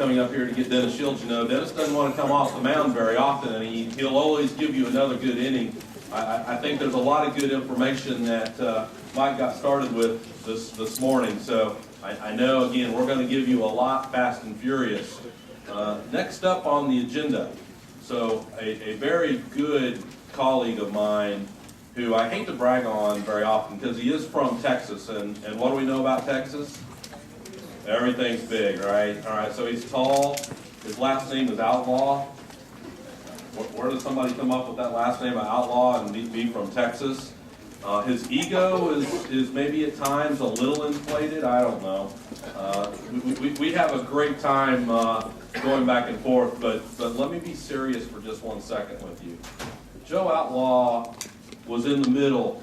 coming up here to get Dennis Shields. You know, Dennis doesn't want to come off the mound very often, and he'll always give you another good inning. I think there's a lot of good information that Mike got started with this morning. So I know, again, we're going to give you a lot fast and furious. Next up on the agenda, so a very good colleague of mine who I hate to brag on very often because he is from Texas. And what do we know about Texas? Everything's big, right? All right, so he's tall. His last name is Outlaw. Where does somebody come up with that last name of Outlaw and be from Texas? His ego is maybe at times a little inflated. I don't know. We have a great time going back and forth, but let me be serious for just 1 second with you. Joe Outlaw was in the middle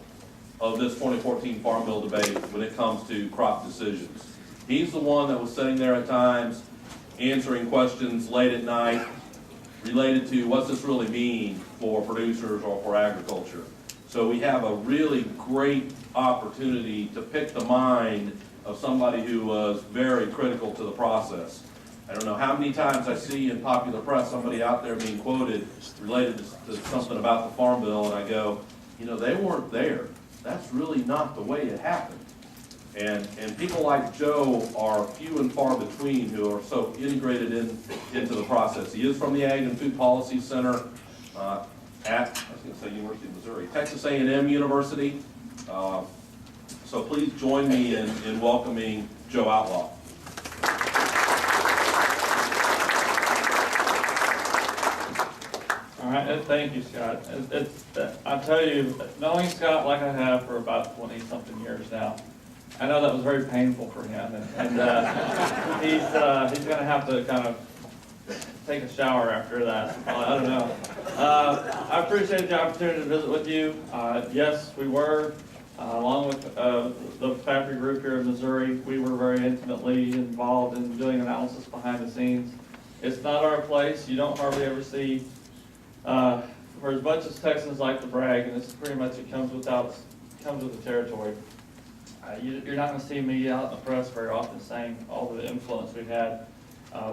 of this 2014 Farm Bill debate when it comes to crop decisions. He's the one that was sitting there at times answering questions late at night related to what's this really mean for producers or for agriculture. So we have a really great opportunity to pick the mind of somebody who was very critical to the process. I don't know how many times I see in popular press somebody out there being quoted related to something about the Farm Bill, and I go, you know, they weren't there. That's really not the way it happened. And people like Joe are few and far between who are so integrated into the process. He is from the Ag and Food Policy Center at, I was going to say University of Missouri, Texas A&M University. So please join me in welcoming Joe Outlaw. All right, thank you, Scott. I tell you, knowing Scott like I have for about 20-something years now, I know that was very painful for him, and he's going to have to kind of take a shower after that. I don't know. I appreciate the opportunity to visit with you. Yes, we were, along with the factory group here in Missouri, we were very intimately involved in doing analysis behind the scenes. It's not our place. You don't hardly ever see, for as much as Texans like to brag, and this is pretty much, it comes with the territory. You're not going to see me out in the press very often saying all the influence we had.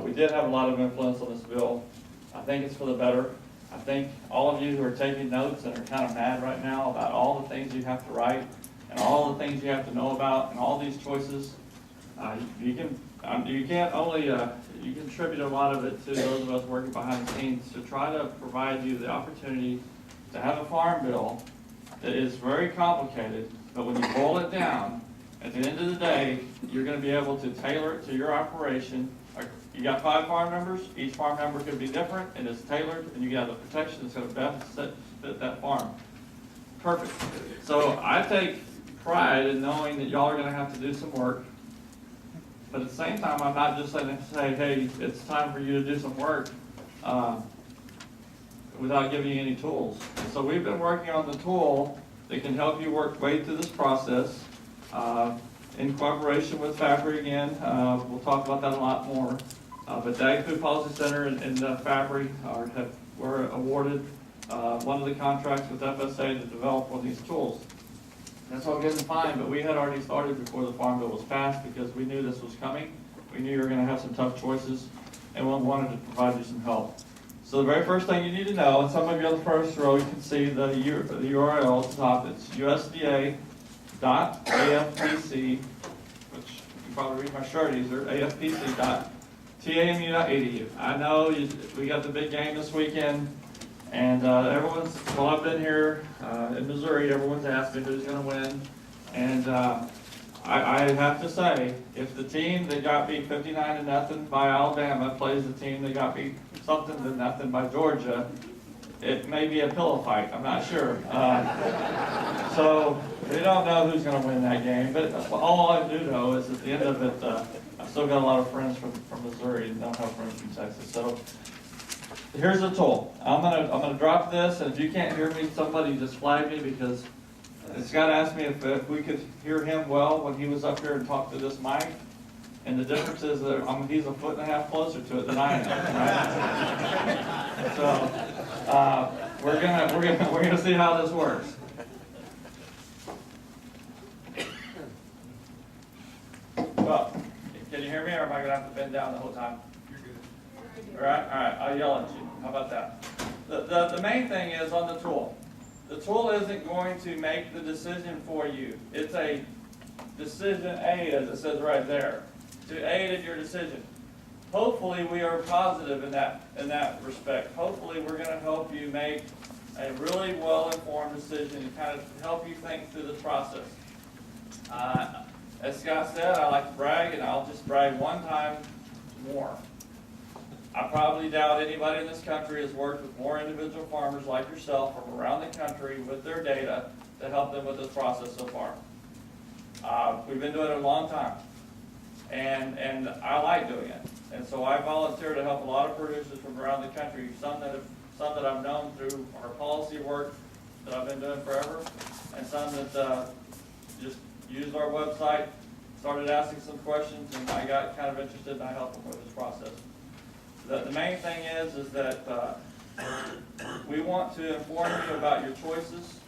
We did have a lot of influence on this bill. I think it's for the better. I think all of you who are taking notes and are kind of mad right now about all the things you have to write and all the things you have to know about and all these choices, you can attribute a lot of it to those of us working behind the scenes to try to provide you the opportunity to have a farm bill that is very complicated, but when you boil it down, at the end of the day, you're going to be able to tailor it to your operation. You got 5 farm numbers, each farm number could be different, and it's tailored, and you got the protection that's going to best fit that farm. Perfect. So I take pride in knowing that y'all are going to have to do some work, but at the same time, I'm not just going to say, hey, it's time for you to do some work without giving you any tools. And so we've been working on the tool that can help you work way through this process in cooperation with Fabry again. We'll talk about that a lot more. But the Ag Food Policy Center and Fabry were awarded one of the contracts with FSA to develop one of these tools. That's all good and fine, but we had already started before the Farm Bill was passed because we knew this was coming. We knew you were going to have some tough choices, and we wanted to provide you some help. So the very first thing you need to know, and some of you on the first row, you can see the URL at the top. It's USDA.AFPC, which you can probably read my shirt easier, AFPC.TAMU.edu. I know we got the big game this weekend, and well, I've been here in Missouri, everyone's asked me who's going to win, and I have to say, if the team that got beat 59-0 by Alabama plays the team that got beat something to nothing by Georgia, it may be a pillow fight. I'm not sure. So we don't know who's going to win that game. But all I do know is at the end of it, I've still got a lot of friends from Missouri and don't have friends from Texas. So here's the tool. I'm gonna drop this, and if you can't hear me, somebody just flag me because Scott asked me if we could hear him well when he was up here and talked to this mic. And the difference is that he's 1.5 feet closer to it than I am. Right? So we're gonna see how this works. Well, can you hear me, or am I gonna have to bend down the whole time? You're good. All right, I'll yell at you. How about that? The main thing is on the tool. The tool isn't going to make the decision for you. It's a decision aid, as it says right there, to aid in your decision. Hopefully we are positive in that respect. Hopefully we're going to help you make a really well-informed decision and kind of help you think through this process. As Scott said, I like to brag, and I'll just brag one time more. I probably doubt anybody in this country has worked with more individual farmers like yourself from around the country with their data to help them with this process so far. We've been doing it a long time, and I like doing it. And so I volunteer to help a lot of producers from around the country, some that I've known through our policy work that I've been doing forever, and some that just used our website, started asking some questions, and I got kind of interested and I helped them with this process. The main thing is that we want to inform you about your choices.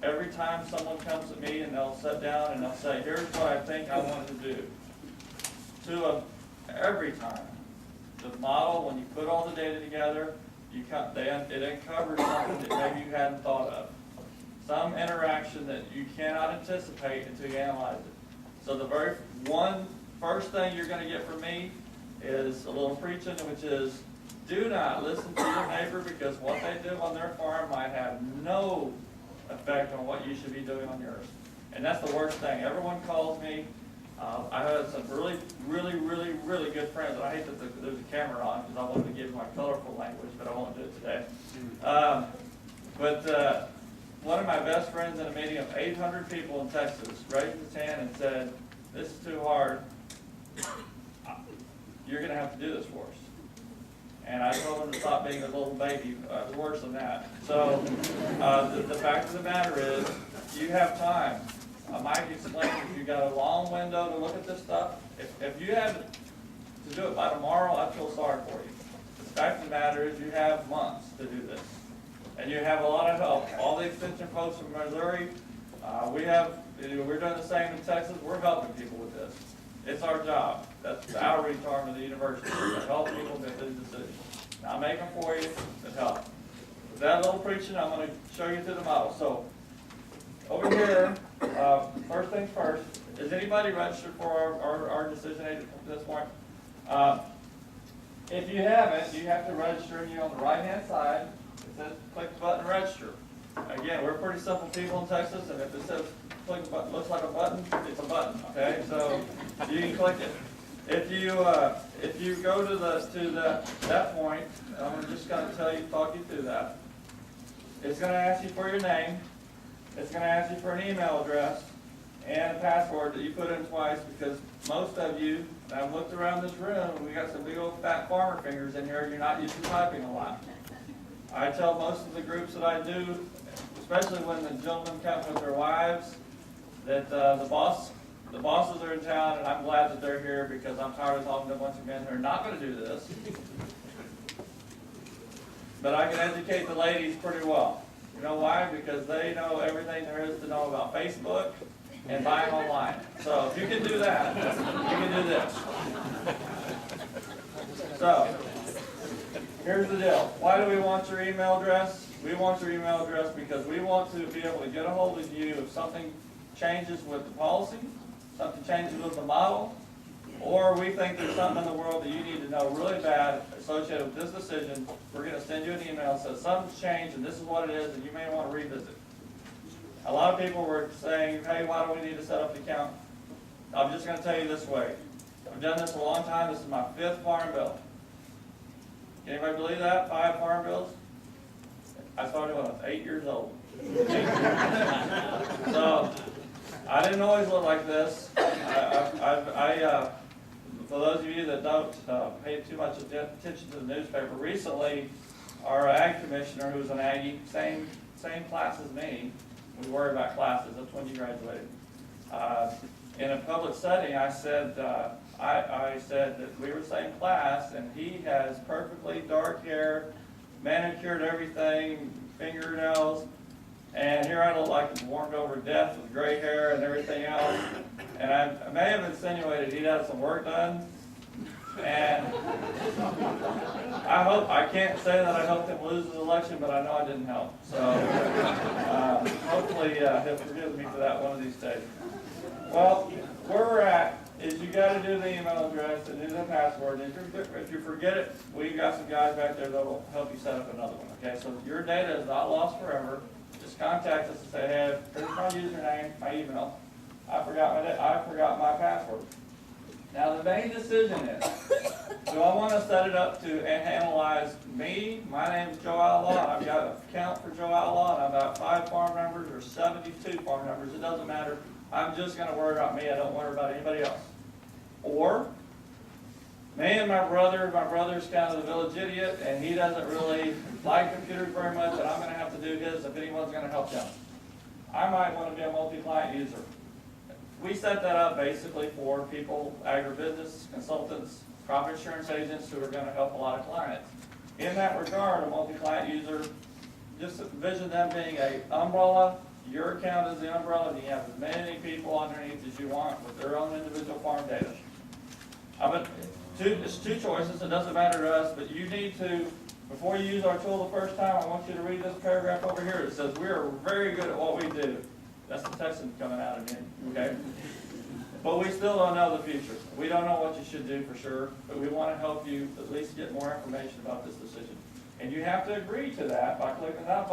Every time someone comes to me and they'll sit down and they'll say, here's what I think I want to do. Every time, the model, when you put all the data together, it uncovers something that maybe you hadn't thought of. Some interaction that you cannot anticipate until you analyze it. So the first thing you're going to get from me is a little preaching, which is, do not listen to your neighbor, because what they do on their farm might have no effect on what you should be doing on yours. And that's the worst thing. Everyone calls me. I had some really good friends, and I hate that there's a camera on because I wanted to give my colorful language, but I won't do it today. But one of my best friends in a meeting of 800 people in Texas raised his hand and said, this is too hard. You're going to have to do this for us. And I told him to stop being a little baby. Worse than that. So the fact of the matter is, you have time. Mike explained, if you got a long window to look at this stuff, if you had to do it by tomorrow, I feel sorry for you. The fact of the matter is, you have months to do this. And you have a lot of help. All the extension folks from Missouri, we're doing the same in Texas. We're helping people with this. It's our job. That's the outreach arm of the university, to help people make these decisions. Not make them for you, but help. With that little preaching, I'm going to show you through the model. So, over here, first things first, is anybody registered for our decision aid at this point? If you haven't, you have to register, and on the right-hand side, it says click the button register. Again, we're pretty simple people in Texas, and if it says click the button, looks like a button, it's a button, okay? So you can click it. If you go to that point, I'm just going to talk you through that. It's going to ask you for your name. It's going to ask you for an email address and a password that you put in twice, because most of you, and I've looked around this room, and we got some big old fat farmer fingers in here, you're not used to typing a lot. I tell most of the groups that I do, especially when the gentlemen come with their wives, that the bosses are in town, and I'm glad that they're here, because I'm tired of talking to a bunch of men who are not going to do this. But I can educate the ladies pretty well. You know why? Because they know everything there is to know about Facebook and buying online. So if you can do that, you can do this. So here's the deal. Why do we want your email address? We want your email address because we want to be able to get a hold of you if something changes with the policy, something changes with the model, or we think there's something in the world that you need to know really bad associated with this decision. We're going to send you an email that says something's changed and this is what it is, and you may want to revisit. A lot of people were saying, hey, why do we need to set up the account? I'm just going to tell you this way. I've done this a long time. This is my 5th farm bill. Can anybody believe that? 5 farm bills? I started when I was 8 years old. So I didn't always look like this. For those of you that don't pay too much attention to the newspaper, recently our ag commissioner, who's an Aggie, same class as me, we worry about classes, that's when you graduated. In a public setting, I said that we were the same class, and he has perfectly dark hair, manicured everything, fingernails, and here I look like I'm warmed over death with gray hair and everything else. And I may have insinuated he'd had some work done. And I can't say that I helped him lose his election, but I know I didn't help. So, hopefully, he'll forgive me for that one of these days. Well, where we're at is you gotta do the email address and do the password. And if you forget it, we got some guys back there that will help you set up another one, okay? So your data is not lost forever. Just contact us and say, hey, here's my username, my email. I forgot my password. Now, the main decision is, do I want to set it up to analyze me? My name is Joe Outlaw, and I've got an account for Joe Outlaw, and I've got 5 farm members or 72 farm members. It doesn't matter. I'm just going to worry about me. I don't worry about anybody else. Or, me and my brother's kind of the village idiot, and he doesn't really like computers very much, and I'm going to have to do his if anyone's going to help him. I might want to be a multi-client user. We set that up basically for people, agribusiness consultants, crop insurance agents who are going to help a lot of clients. In that regard, a multi-client user, just envision them being an umbrella. Your account is the umbrella, and you have as many people underneath as you want with their own individual farm data. It's 2 choices. It doesn't matter to us, but you need to, before you use our tool the first time, I want you to read this paragraph over here. It says, we are very good at what we do. That's the Texan coming out of me, okay? But we still don't know the future. We don't know what you should do for sure, but we want to help you at least get more information about this decision. And you have to agree to that by clicking that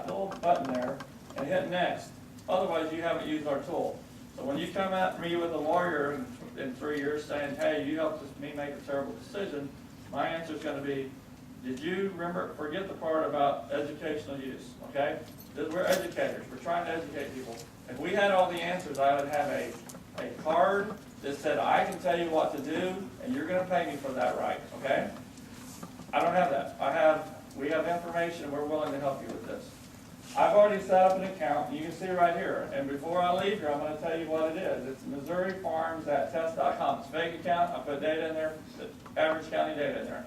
little button there and hit next. Otherwise, you haven't used our tool. So when you come at me with a lawyer in 3 years saying, hey, you helped me make a terrible decision, my answer is going to be, did you forget the part about educational use, okay? We're educators. We're trying to educate people. If we had all the answers, I would have a card that said, I can tell you what to do, and you're going to pay me for that, right? Okay? I don't have that. We have information, and we're willing to help you with this. I've already set up an account. You can see right here. And before I leave here, I'm going to tell you what it is. It's MissouriFarms@test.com. It's a fake account. I put data in there, average county data in there.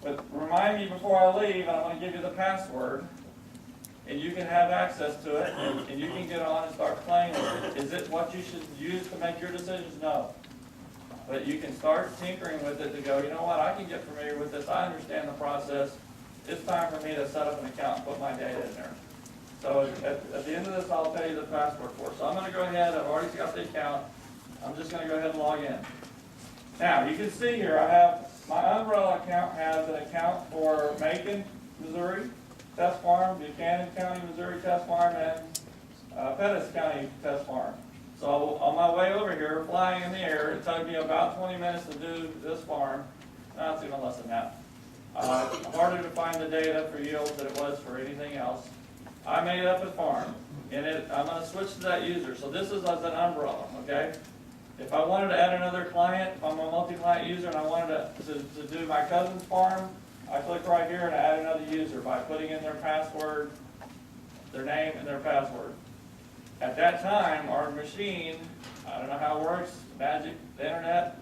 But remind me before I leave, I'm going to give you the password. And you can have access to it, and you can get on and start playing with it. Is it what you should use to make your decisions? No. But you can start tinkering with it to go, you know what, I can get familiar with this. I understand the process. It's time for me to set up an account and put my data in there. So at the end of this, I'll tell you the password for it. So I'm going to go ahead. I've already got the account. I'm just going to go ahead and log in. Now, you can see here, I have my umbrella account has an account for Macon, Missouri, Test Farm, Buchanan County, Missouri Test Farm, and Pettis County Test Farm. So on my way over here, flying in the air, it took me about 20 minutes to do this farm. No, it's even less than that. Harder to find the data for yields than it was for anything else. I made up a farm, and I'm going to switch to that user. So this is as an umbrella, okay? If I wanted to add another client, if I'm a multi-client user and I wanted to do my cousin's farm, I click right here and I add another user by putting in their password, their name, and their password. At that time, our machine, I don't know how it works, magic, the internet,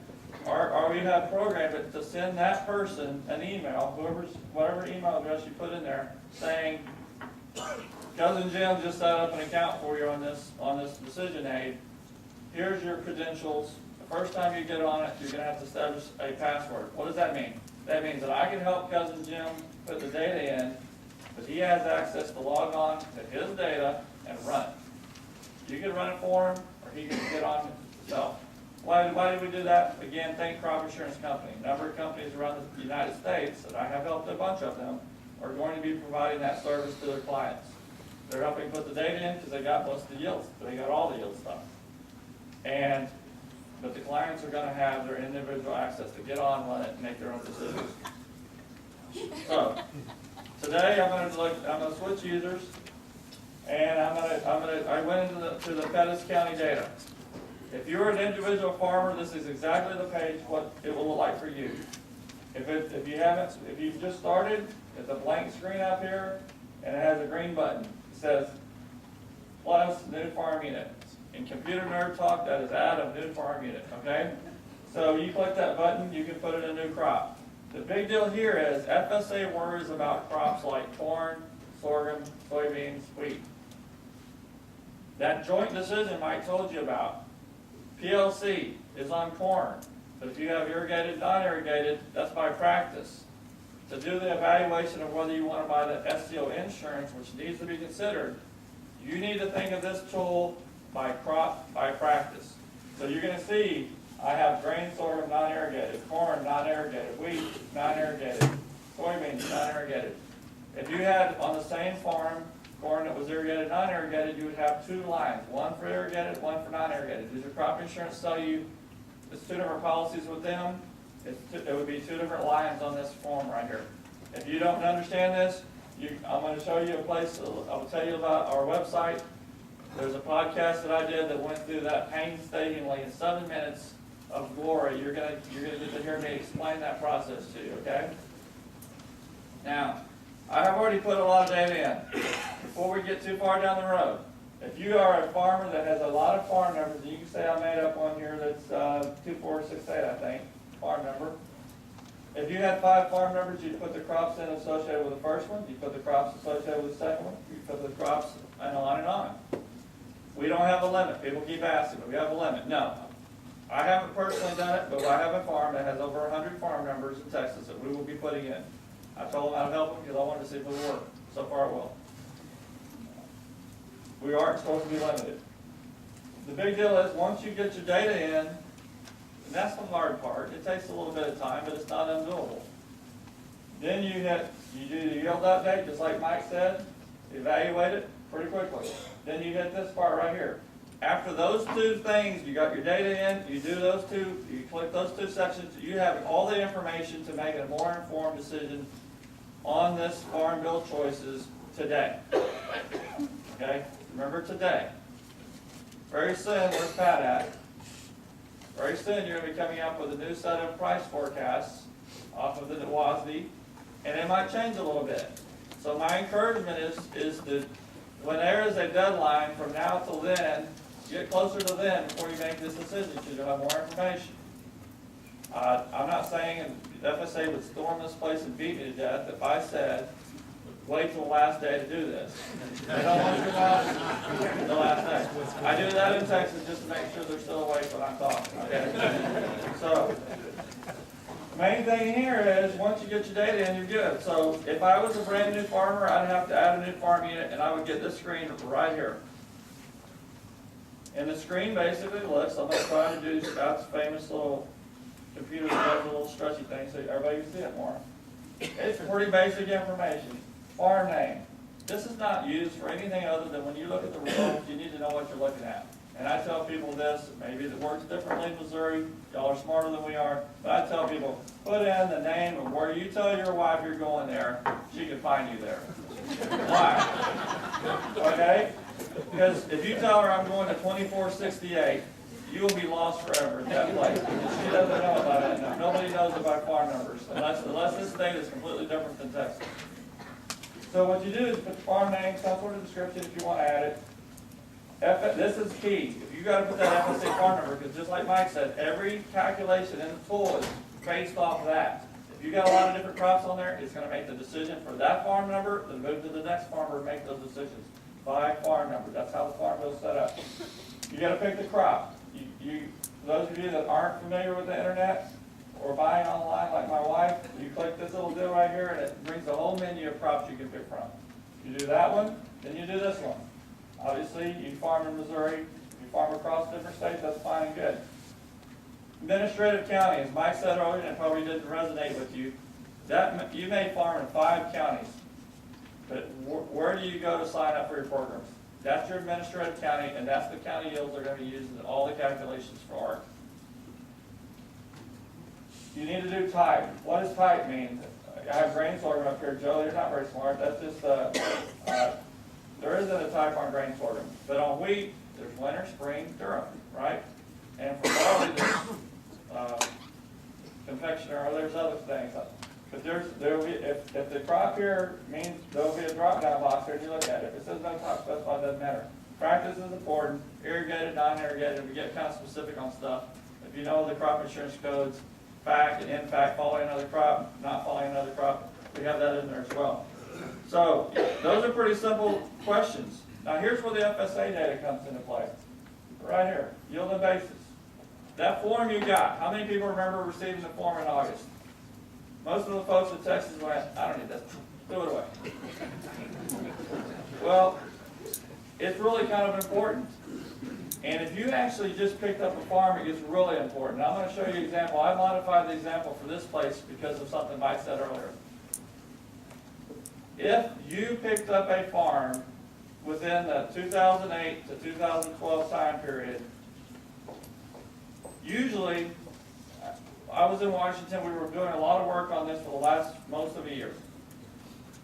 or we have programmed it to send that person an email, whatever email address you put in there, saying, Cousin Jim just set up an account for you on this decision aid. Here's your credentials. The first time you get on it, you're going to have to establish a password. What does that mean? That means that I can help Cousin Jim put the data in, but he has access to log on to his data and run it. You can run it for him, or he can get on it himself. Why did we do that? Again, thank Crop Insurance Company. A number of companies around the United States, and I have helped a bunch of them, are going to be providing that service to their clients. They're helping put the data in because they got most of the yields. They got all the yield stuff. But the clients are going to have their individual access to get on, run it, and make their own decisions. So today I'm going to switch users, and I went into the Pettis County data. If you're an individual farmer, this is exactly the page what it will look like for you. If you've just started, it's a blank screen up here, and it has a green button. It says plus new farm unit. In computer nerd talk, that is add a new farm unit, okay? So you click that button, you can put in a new crop. The big deal here is FSA worries about crops like corn, sorghum, soybeans, wheat. That joint decision Mike told you about, PLC, is on corn. But if you have irrigated, non-irrigated, that's by practice. to do the evaluation of whether you want to buy the SCO insurance, which needs to be considered, you need to think of this tool by crop, by practice. So you're going to see I have grain sorghum non-irrigated, corn non-irrigated, wheat non-irrigated, soybeans non-irrigated. If you had on the same farm corn that was irrigated, non-irrigated, you would have two lines, one for irrigated, one for non-irrigated. Does your crop insurance tell you it's two different policies with them? It would be two different lines on this form right here. If you don't understand this, I'm going to show you a place, I will tell you about our website. There's a podcast that I did that went through that painstakingly in 7 minutes of glory. You're gonna get to hear me explain that process to you, okay? Now, I have already put a lot of data in. Before we get too far down the road, if you are a farmer that has a lot of farm numbers, and you can say I made up one here that's 2468, I think, farm number. If you had 5 farm numbers, you'd put the crops in associated with the first one, you put the crops associated with the second one, you put the crops, and on and on. We don't have a limit. People keep asking, but we have a limit. No. I haven't personally done it, but I have a farm that has over 100 farm numbers in Texas that we will be putting in. I told them I'd help them because I wanted to see if it would work. So far it will. We aren't supposed to be limited. The big deal is once you get your data in, and that's the hard part. It takes a little bit of time, but it's not undoable. Then you do the yield update, just like Mike said, evaluate it pretty quickly. Then you hit this part right here. After those two things, you got your data in, you do those two, you click those 2 sections, you have all the information to make a more informed decision on this farm bill choices today. Okay? Remember today. Very soon, where's Pat at? Very soon you're going to be coming up with a new set of price forecasts off of the WASB, and it might change a little bit. So my encouragement is that when there is a deadline from now till then, get closer to then before you make this decision because you'll have more information. I'm not saying the FSA would storm this place and beat me to death if I said, wait till the last day to do this. They don't want you to know the last day. I do that in Texas just to make sure they're still awake when I'm talking. Okay? So, main thing here is once you get your data in, you're good. So if I was a brand new farmer, I'd have to add a new farm unit and I would get this screen right here. And the screen basically looks, I'm going to try to do Scott's famous little computer that does a little stretchy thing so everybody can see it more. It's pretty basic information. Farm name. This is not used for anything other than when you look at the results, you need to know what you're looking at. And I tell people this, maybe it works differently in Missouri, y'all are smarter than we are, but I tell people, put in the name of where you tell your wife you're going there, she can find you there. Why? Okay? Because if you tell her I'm going to 2468, you will be lost forever at that place. She doesn't know about it now. Nobody knows about farm numbers, unless this state is completely different than Texas. So what you do is put the farm name, some sort of description if you want to add it. This is key. If you got to put that FSA farm number, because just like Mike said, every calculation in the tool is based off of that. If you got a lot of different crops on there, it's going to make the decision for that farm number, then move to the next farmer and make those decisions by farm number. That's how the farm bill is set up. You got to pick the crop. Those of you that aren't familiar with the internet or buying online like my wife, you click this little deal right here and it brings a whole menu of crops you can pick from. You do that one, then you do this one. Obviously, you farm in Missouri, you farm across different states, that's fine and good. Administrative county, as Mike said earlier, and it probably didn't resonate with you, that you may farm in 5 counties, but where do you go to sign up for your programs? That's your administrative county, and that's the county yields they're going to be using in all the calculations for. You need to do type. What does type mean? I have grain sorghum up here. Joe, you're not very smart. That's just, there isn't a type on grain sorghum. But on wheat, there's winter, spring, durum, right? And for barley, there's confectioner, there's other things. But there will be, if the crop here means there will be a drop-down box here and you look at it. If it says no type specified, it doesn't matter. Practice is important. Irrigated, non-irrigated, we get kind of specific on stuff. If you know the crop insurance codes, fact and in fact, following another crop, not following another crop, we have that in there as well. So those are pretty simple questions. Now here's where the FSA data comes into play. Right here, yield and basis. That form you got, how many people remember receiving the form in August? Most of the folks in Texas went, I don't need this, throw it away. Well, it's really kind of important. And if you actually just picked up a farm, it gets really important. I'm going to show you an example. I modified the example for this place because of something Mike said earlier. If you picked up a farm within the 2008 to 2012 time period, usually, I was in Washington, we were doing a lot of work on this for the most of the year.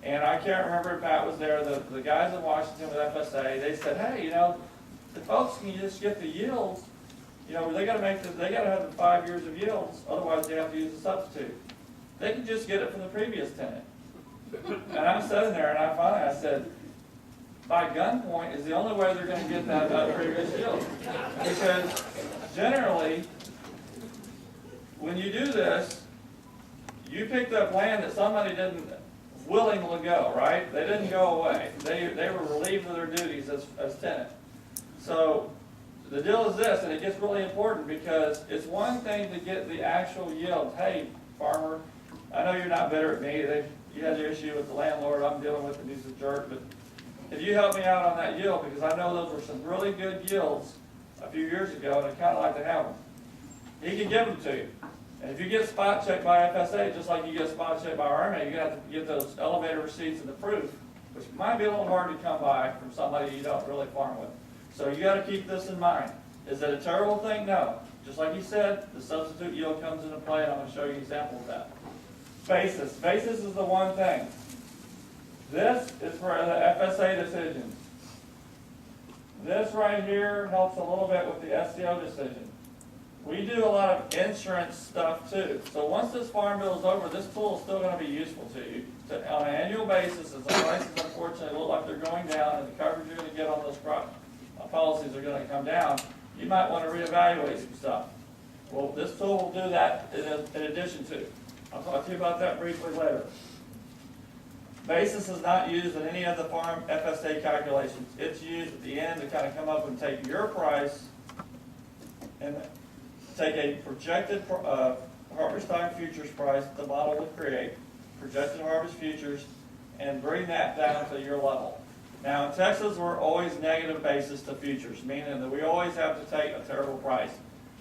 And I can't remember if Pat was there, the guys in Washington with FSA, they said, hey, you know, the folks can just get the yields, you know, they gotta have the 5 years of yields, otherwise they have to use a substitute. They can just get it from the previous tenant. And I'm sitting there and I said, by gunpoint is the only way they're gonna get that previous yield. Because generally, when you do this, you picked up land that somebody didn't willingly go, right? They didn't go away. They were relieved of their duties as tenant. So the deal is this, and it gets really important because it's one thing to get the actual yield. Hey, farmer, I know you're not bitter at me. You had your issue with the landlord I'm dealing with, and he's a jerk, but if you help me out on that yield, because I know those were some really good yields a few years ago, and I'd kind of like to have them. He can give them to you. And if you get spot checked by FSA, just like you get spot checked by RMA, you're going to have to get those elevator receipts and the proof, which might be a little hard to come by from somebody you don't really farm with. So you got to keep this in mind. Is it a terrible thing? No. Just like he said, the substitute yield comes into play, and I'm going to show you an example of that. Basis. Basis is the one thing. This is for the FSA decisions. This right here helps a little bit with the SCO decision. We do a lot of insurance stuff too. So once this farm bill is over, this tool is still going to be useful to you. On an annual basis, as the prices unfortunately look like they're going down and the coverage you're going to get on those policies are going to come down, you might want to reevaluate some stuff. Well, this tool will do that in addition to. I'll talk to you about that briefly later. Basis is not used in any of the farm FSA calculations. It's used at the end to kind of come up and take your price and take a projected harvest time futures price that the model will create, projected harvest futures, and bring that down to your level. Now in Texas, we're always negative basis to futures, meaning that we always have to take a terrible price.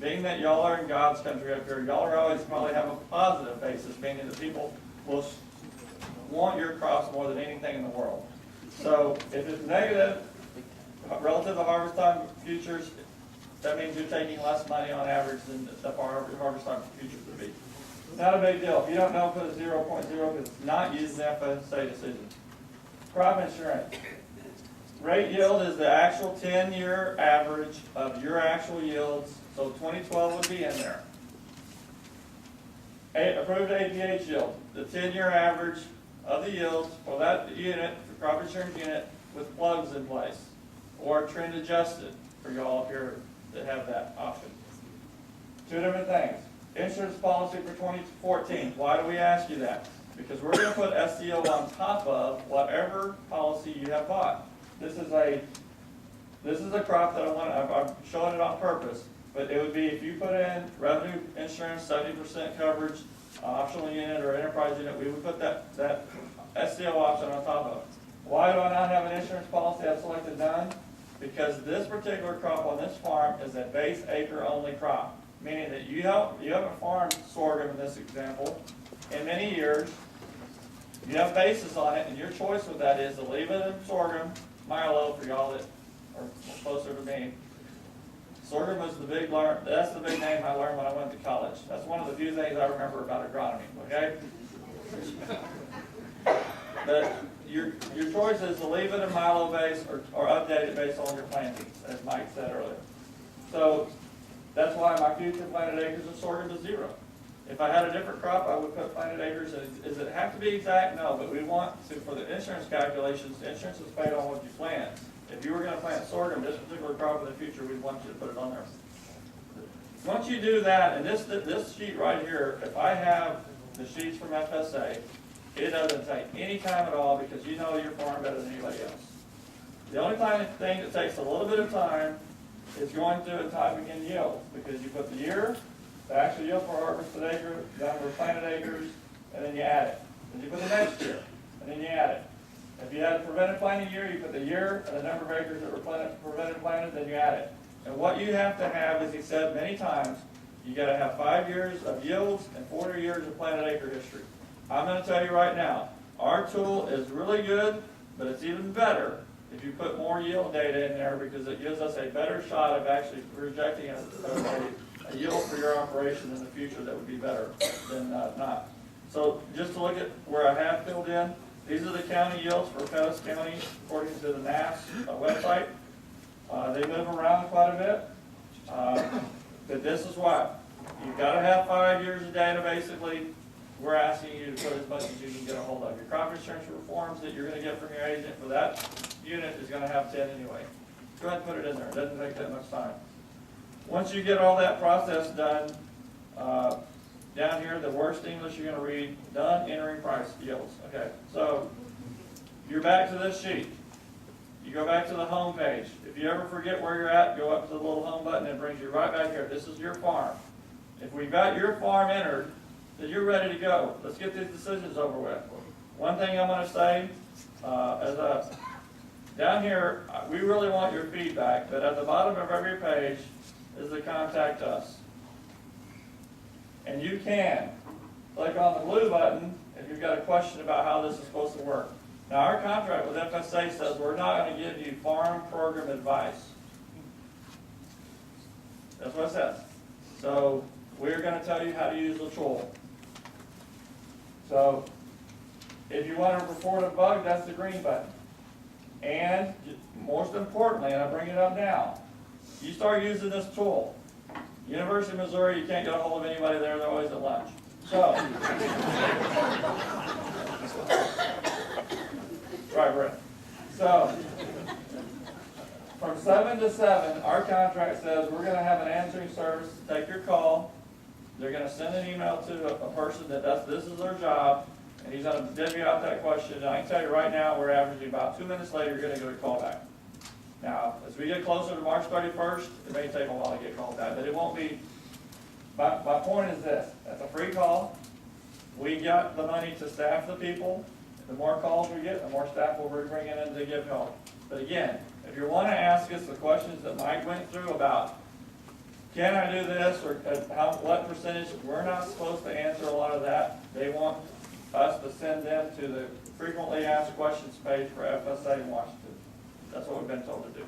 Being that y'all are in God's country up here, y'all are always probably have a positive basis, meaning that people will want your crops more than anything in the world. So if it's negative relative to harvest time futures, that means you're taking less money on average than the harvest time futures would be. Not a big deal. If you don't know, put a 0.0 because it's not used in FSA decision. Crop insurance. Rate yield is the actual 10-year average of your actual yields. So 2012 would be in there. Approved APH yield, the 10-year average of the yields for that unit, the crop insurance unit, with plugs in place, or trend adjusted for y'all up here that have that option. Two different things. Insurance policy for 2014. Why do we ask you that? Because we're going to put SCO on top of whatever policy you have bought. This is a crop that I'm showing it on purpose, but it would be if you put in revenue insurance, 70% coverage, optional unit or enterprise unit, we would put that SCO option on top of it. Why do I not have an insurance policy I've selected none? Because this particular crop on this farm is a base acre only crop, meaning that you haven't farmed sorghum in this example in many years. You have basis on it, and your choice with that is to leave it in sorghum, milo for y'all that are closer to me. Sorghum is that's the big name I learned when I went to college. That's one of the few things I remember about agronomy, okay? But your choice is to leave it in milo base or update it based on your plantings, as Mike said earlier. So that's why my future planted acres of sorghum is 0. If I had a different crop, I would put planted acres. Does it have to be exact? No, but we want to, for the insurance calculations, the insurance is paid on what you plant. If you were going to plant sorghum, this particular crop in the future, we'd want you to put it on there. Once you do that, and this sheet right here, if I have the sheets from FSA, it doesn't take any time at all because you know your farm better than anybody else. The only thing that takes a little bit of time is going through and typing in yield because you put the year, the actual yield per harvested acre, the number of planted acres, and then you add it. Then you put the next year, and then you add it. If you had a prevented planting year, you put the year and the number of acres that were prevented planted, then you add it. And what you have to have, as he said many times, you gotta have 5 years of yields and 40 years of planted acre history. I'm gonna tell you right now, our tool is really good, but it's even better if you put more yield data in there, because it gives us a better shot of actually projecting a yield for your operation in the future that would be better than not. So just to look at where I have filled in, these are the county yields for Pettis County according to the NAS website. They move around quite a bit, but this is why. You've got to have 5 years of data basically. We're asking you to put as much as you can get a hold of. Your crop insurance reforms that you're going to get from your agent for that unit is going to have 10 anyway. Go ahead and put it in there. It doesn't take that much time. Once you get all that process done, down here, the worst English you're going to read, done entering price yields. Okay, so you're back to this sheet. You go back to the home page. If you ever forget where you're at, go up to the little home button and it brings you right back here. This is your farm. If we've got your farm entered, then you're ready to go. Let's get these decisions over with. One thing I'm going to say, down here, we really want your feedback, but at the bottom of every page is the contact us. And you can click on the blue button if you've got a question about how this is supposed to work. Now, our contract with FSA says we're not going to give you farm program advice. That's what it says. So we're going to tell you how to use the tool. So if you want to report a bug, that's the green button. And most importantly, and I bring it up now, you start using this tool. University of Missouri, you can't get a hold of anybody there, they're always at lunch. So, right, Brett. So, from 7 to 7, our contract says we're going to have an answering service to take your call. They're going to send an email to a person that this is their job, and he's going to divvy out that question. And I can tell you right now, we're averaging about 2 minutes later, you're going to get a call back. Now, as we get closer to March 31st, it may take a while to get called back, but it won't be. My point is this: that's a free call. We got the money to staff the people. The more calls we get, the more staff we'll be bringing in to give help. But again, if you want to ask us the questions that Mike went through about, can I do this, or what percentage, we're not supposed to answer a lot of that. They want us to send them to the frequently asked questions page for FSA in Washington. That's what we've been told to do.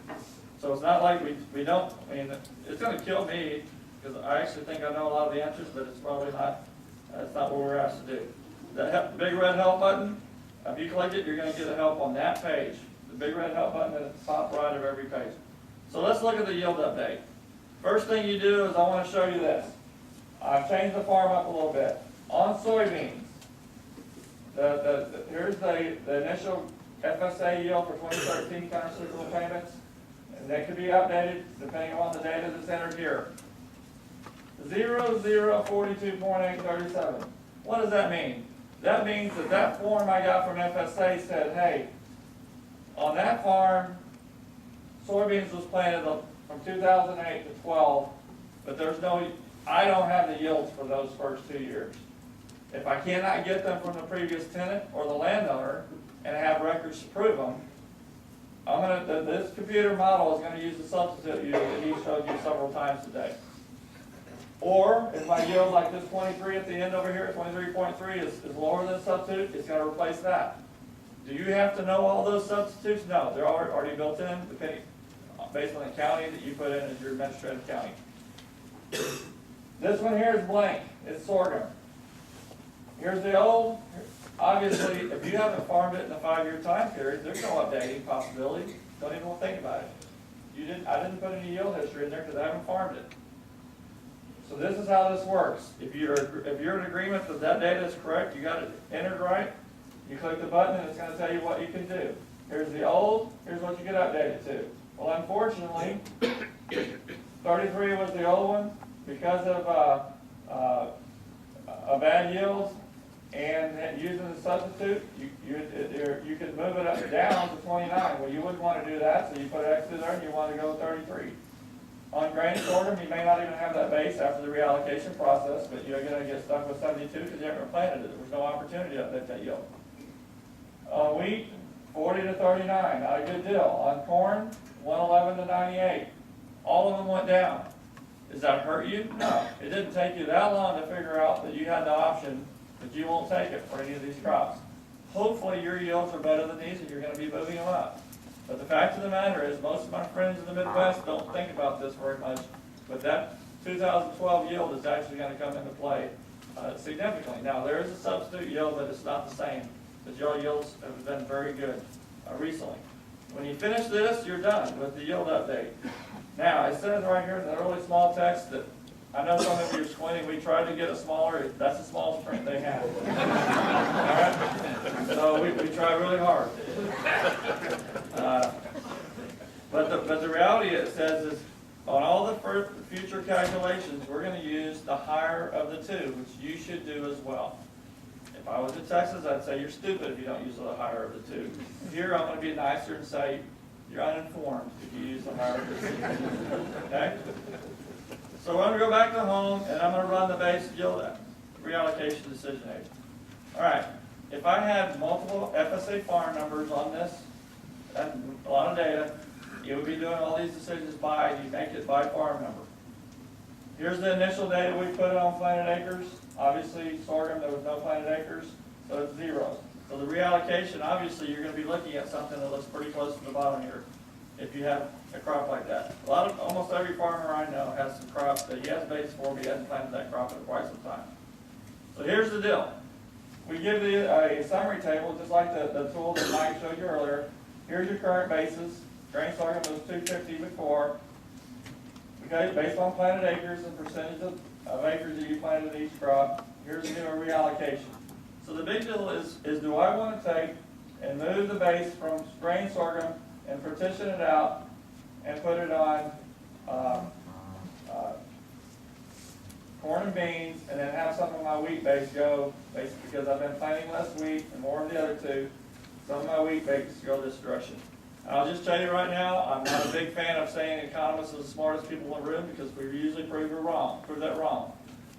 So it's not like we don't, I mean, it's going to kill me, because I actually think I know a lot of the answers, but it's probably not, that's not what we're asked to do. The big red help button, if you click it, you're going to get a help on that page. The big red help button at the top right of every page. So let's look at the yield update. First thing you do is I want to show you this. I've changed the farm up a little bit. On soybeans, here's the initial FSA yield for 2013 countercyclical payments, and that could be updated depending on the data that's entered here. 0042.837. What does that mean? That means that form I got from FSA said, hey, on that farm, soybeans was planted from 2008 to 12, but I don't have the yields for those first 2 years. If I cannot get them from the previous tenant or the landowner and have records to prove them, this computer model is going to use the substitute that he showed you several times today. Or if my yield like this 23 at the end over here, 23.3 is lower than substitute, it's going to replace that. Do you have to know all those substitutes? No, they're already built in, depending based on the county that you put in as your administrative county. This one here is blank. It's sorghum. Here's the old. Obviously, if you haven't farmed it in a 5-year time period, there's no updating possibility. Don't even think about it. I didn't put any yield history in there because I haven't farmed it. So this is how this works. If you're in agreement that that data is correct, you got it entered right, you click the button and it's going to tell you what you can do. Here's the old, here's what you get updated to. Well, unfortunately, 33 was the old one because of bad yields and using the substitute. You could move it down to 29. Well, you wouldn't want to do that, so you put X in there and you want to go 33. On grain sorghum, you may not even have that base after the reallocation process, but you're gonna get stuck with 72 because you haven't planted it. There was no opportunity to update that yield. On wheat, 40 to 39, not a good deal. On corn, 111 to 98. All of them went down. Does that hurt you? No. It didn't take you that long to figure out that you had the option, but you won't take it for any of these crops. Hopefully your yields are better than these and you're going to be moving them up. But the fact of the matter is, most of my friends in the Midwest don't think about this very much, but that 2012 yield is actually going to come into play significantly. Now, there is a substitute yield, but it's not the same. The your yields have been very good recently. When you finish this, you're done with the yield update. Now, it says right here in the early small text that, I know some of you are squinting, we tried to get a smaller, that's the smallest print they have. All right? So we try really hard. But the reality it says is, on all the future calculations, we're going to use the higher of the two, which you should do as well. If I was in Texas, I'd say you're stupid if you don't use the higher of the two. Here, I'm going to be nicer and say you're uninformed if you use the higher of the two. Okay? So we're going to go back to home, and I'm going to run the base yield reallocation decision aid. All right. If I had multiple FSA farm numbers on this, that's a lot of data, you would be doing all these decisions by, you make it by farm number. Here's the initial data we put on planted acres. Obviously, sorghum, there was no planted acres, so it's zero. So the reallocation, obviously, you're going to be looking at something that looks pretty close to the bottom here if you have a crop like that. Almost every farmer I know has some crops that he has base for, but he hasn't planted that crop in quite some time. So here's the deal. We give you a summary table, just like the tool that Mike showed you earlier. Here's your current basis. Grain sorghum was 250 before. Okay, based on planted acres and percentage of acres that you planted in each crop, here's the new reallocation. So the big deal is do I want to take and move the base from grain sorghum and partition it out and put it on corn and beans, and then have some of my wheat base go, basically because I've been planting less wheat and more of the other two, some of my wheat base go this direction. And I'll just tell you right now, I'm not a big fan of saying economists are the smartest people in the room because we usually prove that wrong.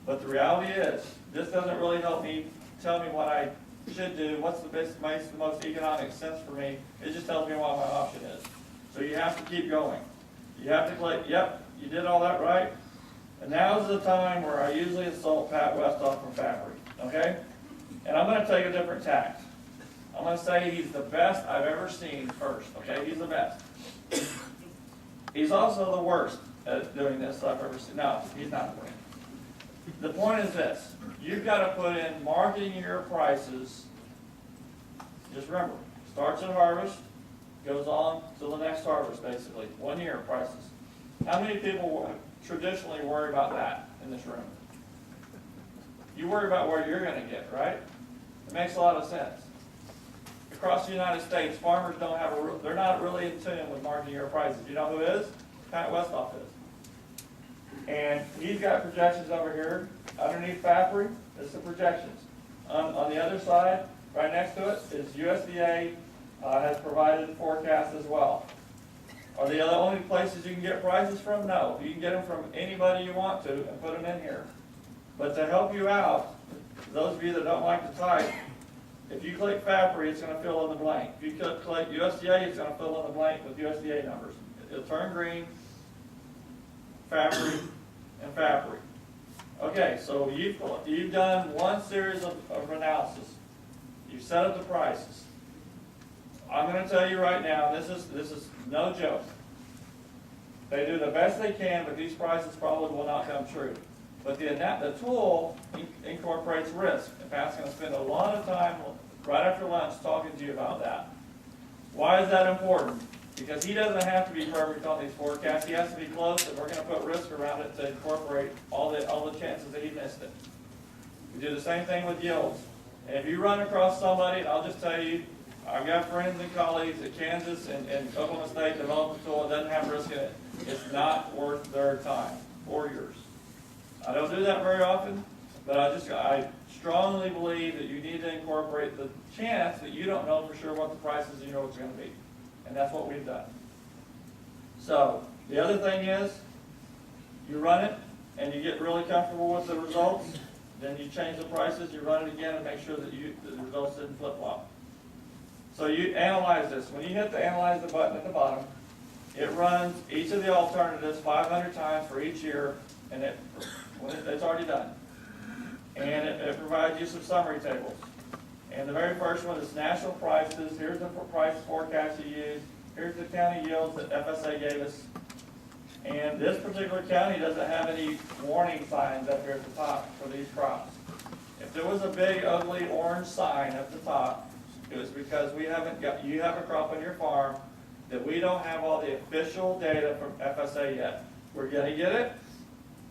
But the reality is, this doesn't really help me tell me what I should do, what's the best, makes the most economic sense for me. It just tells me what my option is. So you have to keep going. You have to click, yep, you did all that right. And now's the time where I usually insult Pat Westhoff from Fabry, okay? And I'm going to take a different tack. I'm going to say he's the best I've ever seen first, okay? He's the best. He's also the worst at doing this I've ever seen. No, he's not the worst. The point is this. You've got to put in marketing your prices. Just remember, starts at harvest, goes on to the next harvest, basically. 1 year prices. How many people traditionally worry about that in this room? You worry about where you're going to get, right? It makes a lot of sense. Across the United States, farmers don't have they're not really in tune with marketing your prices. You know who is? Pat Westhoff is. And he's got projections over here. Underneath Fabry is the projections. On the other side, right next to it, is USDA has provided forecasts as well. Are they the only places you can get prices from? No. You can get them from anybody you want to and put them in here. But to help you out, those of you that don't like to type, if you click Fabry, it's going to fill in the blank. If you click USDA, it's going to fill in the blank with USDA numbers. It'll turn green, Fabry, and Fabry. Okay, so you've done one series of analysis. You've set up the prices. I'm going to tell you right now, this is no joke. They do the best they can, but these prices probably will not come true. But the tool incorporates risk. And Pat's going to spend a lot of time right after lunch talking to you about that. Why is that important? Because he doesn't have to be perfect on these forecasts. He has to be close, and we're going to put risk around it to incorporate all the chances that he missed it. We do the same thing with yields. And if you run across somebody, and I'll just tell you, I've got friends and colleagues at Kansas and Oklahoma State development tool that doesn't have risk in it. It's not worth their time or yours. I don't do that very often, but I strongly believe that you need to incorporate the chance that you don't know for sure what the price is, you know what's going to be. And that's what we've done. So, the other thing is, You run it, and you get really comfortable with the results, then you change the prices, you run it again, and make sure that the results didn't flip-flop. So you analyze this. When you hit the analyze the button at the bottom, it runs each of the alternatives 500 times for each year, and it's already done. And it provides you some summary tables. And the very first one is national prices. Here's the price forecast you use. Here's the county yields that FSA gave us. And this particular county doesn't have any warning signs up here at the top for these crops. If there was a big, ugly orange sign at the top, it was because you have a crop on your farm that we don't have all the official data from FSA yet. We're gonna get it,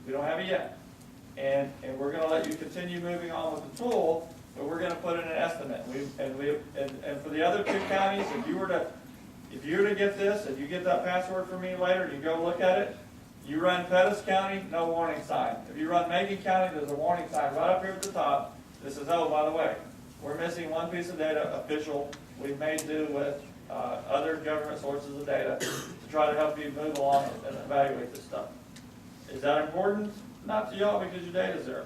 we don't have it yet. And we're gonna let you continue moving on with the tool, but we're gonna put in an estimate. And for the other two counties, if you were to get this, and you get that password from me later, and you go look at it, you run Pettis County, no warning sign. If you run Macon County, there's a warning sign right up here at the top. This is, oh, by the way, we're missing one piece of data, official. We've made do with other government sources of data to try to help you move along and evaluate this stuff. Is that important? Not to y'all, because your data's there.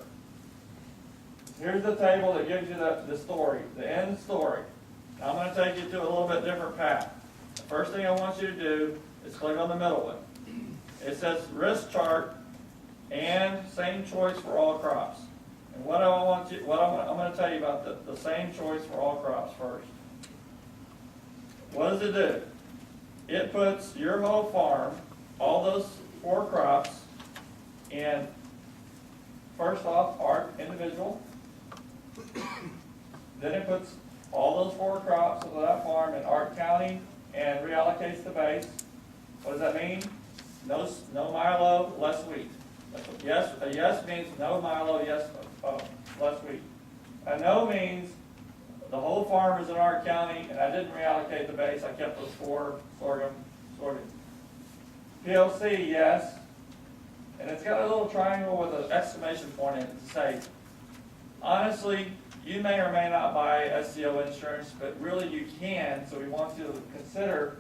Here's the table that gives you the story, the end story. Now I'm going to take you to a little bit different path. The first thing I want you to do is click on the middle one. It says risk chart and same choice for all crops. And I'm going to tell you about the same choice for all crops first. What does it do? It puts your whole farm, all those 4 crops, in, first off, our individual. Then it puts all those 4 crops of that farm in Ark County and reallocates the base. What does that mean? No milo, less wheat. Yes, a yes means no milo, yes, less wheat. A no means the whole farm is in Ark County and I didn't reallocate the base, I kept those 4 sorghum. PLC, yes. And it's got a little triangle with an exclamation point in it to say, honestly, you may or may not buy SCO insurance, but really you can, so we want you to consider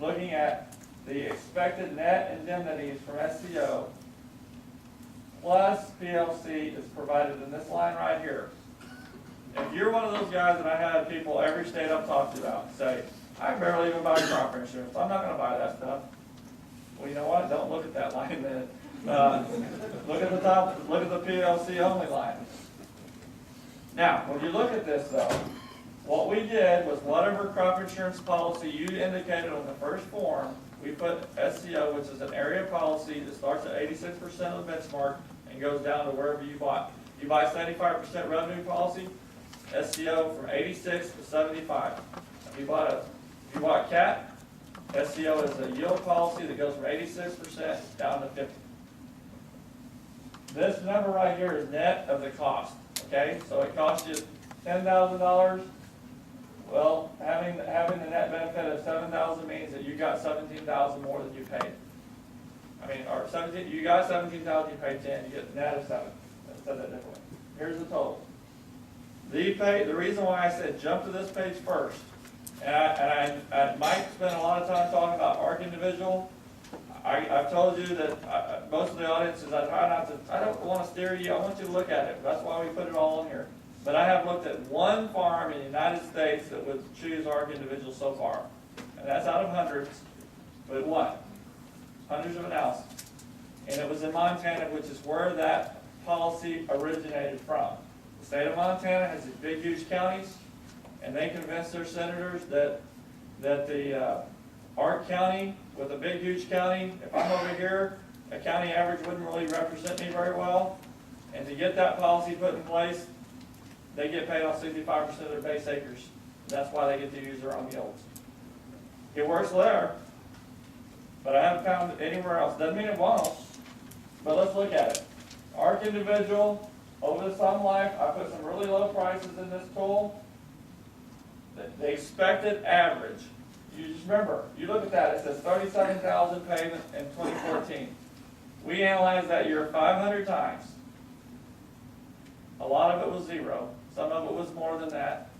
looking at the expected net indemnities from SCO plus PLC is provided in this line right here. If you're one of those guys, and I have people every state I've talked about say, I barely even buy crop insurance, I'm not going to buy that stuff. Well, you know what? Don't look at that line then. Look at the top, look at the PLC only line. Now, when you look at this though, what we did was whatever crop insurance policy you indicated on the first form, we put SCO, which is an area policy that starts at 86% of the benchmark and goes down to wherever you bought. You buy 75% revenue policy, SCO from 86 to 75. If you bought CAT, SCO is a yield policy that goes from 86% down to 50. This number right here is net of the cost. Okay, so it costs you $10,000. Well, having the net benefit of $7,000 means that you got $17,000 more than you paid. I mean, or 17. You got $17,000, you paid 10. You get net of 7. Let's say that differently. Here's the total. The reason why I said jump to this page first, and Mike spent a lot of time talking about ARC individual. I've told you that most of the audiences, I don't want to steer you, I want you to look at it. That's why we put it all on here. But I have looked at one farm in the United States that would choose ARC individual so far. And that's out of hundreds, but what? Hundreds of analyses. And it was in Montana, which is where that policy originated from. The state of Montana has these big, huge counties, and they convinced their senators that the ARC County, with a big, huge county, if I'm over here, a county average wouldn't really represent me very well. And to get that policy put in place, they get paid off 65% of their base acres. That's why they get to use their own yields. It works there, but I haven't found it anywhere else. Doesn't mean it won't, but let's look at it. ARC individual, over the Sun Life, I put some really low prices in this tool. The expected average. You just remember, you look at that, it says 37,000 payment in 2014. We analyzed that year 500 times. A lot of it was zero. Some of it was more than that.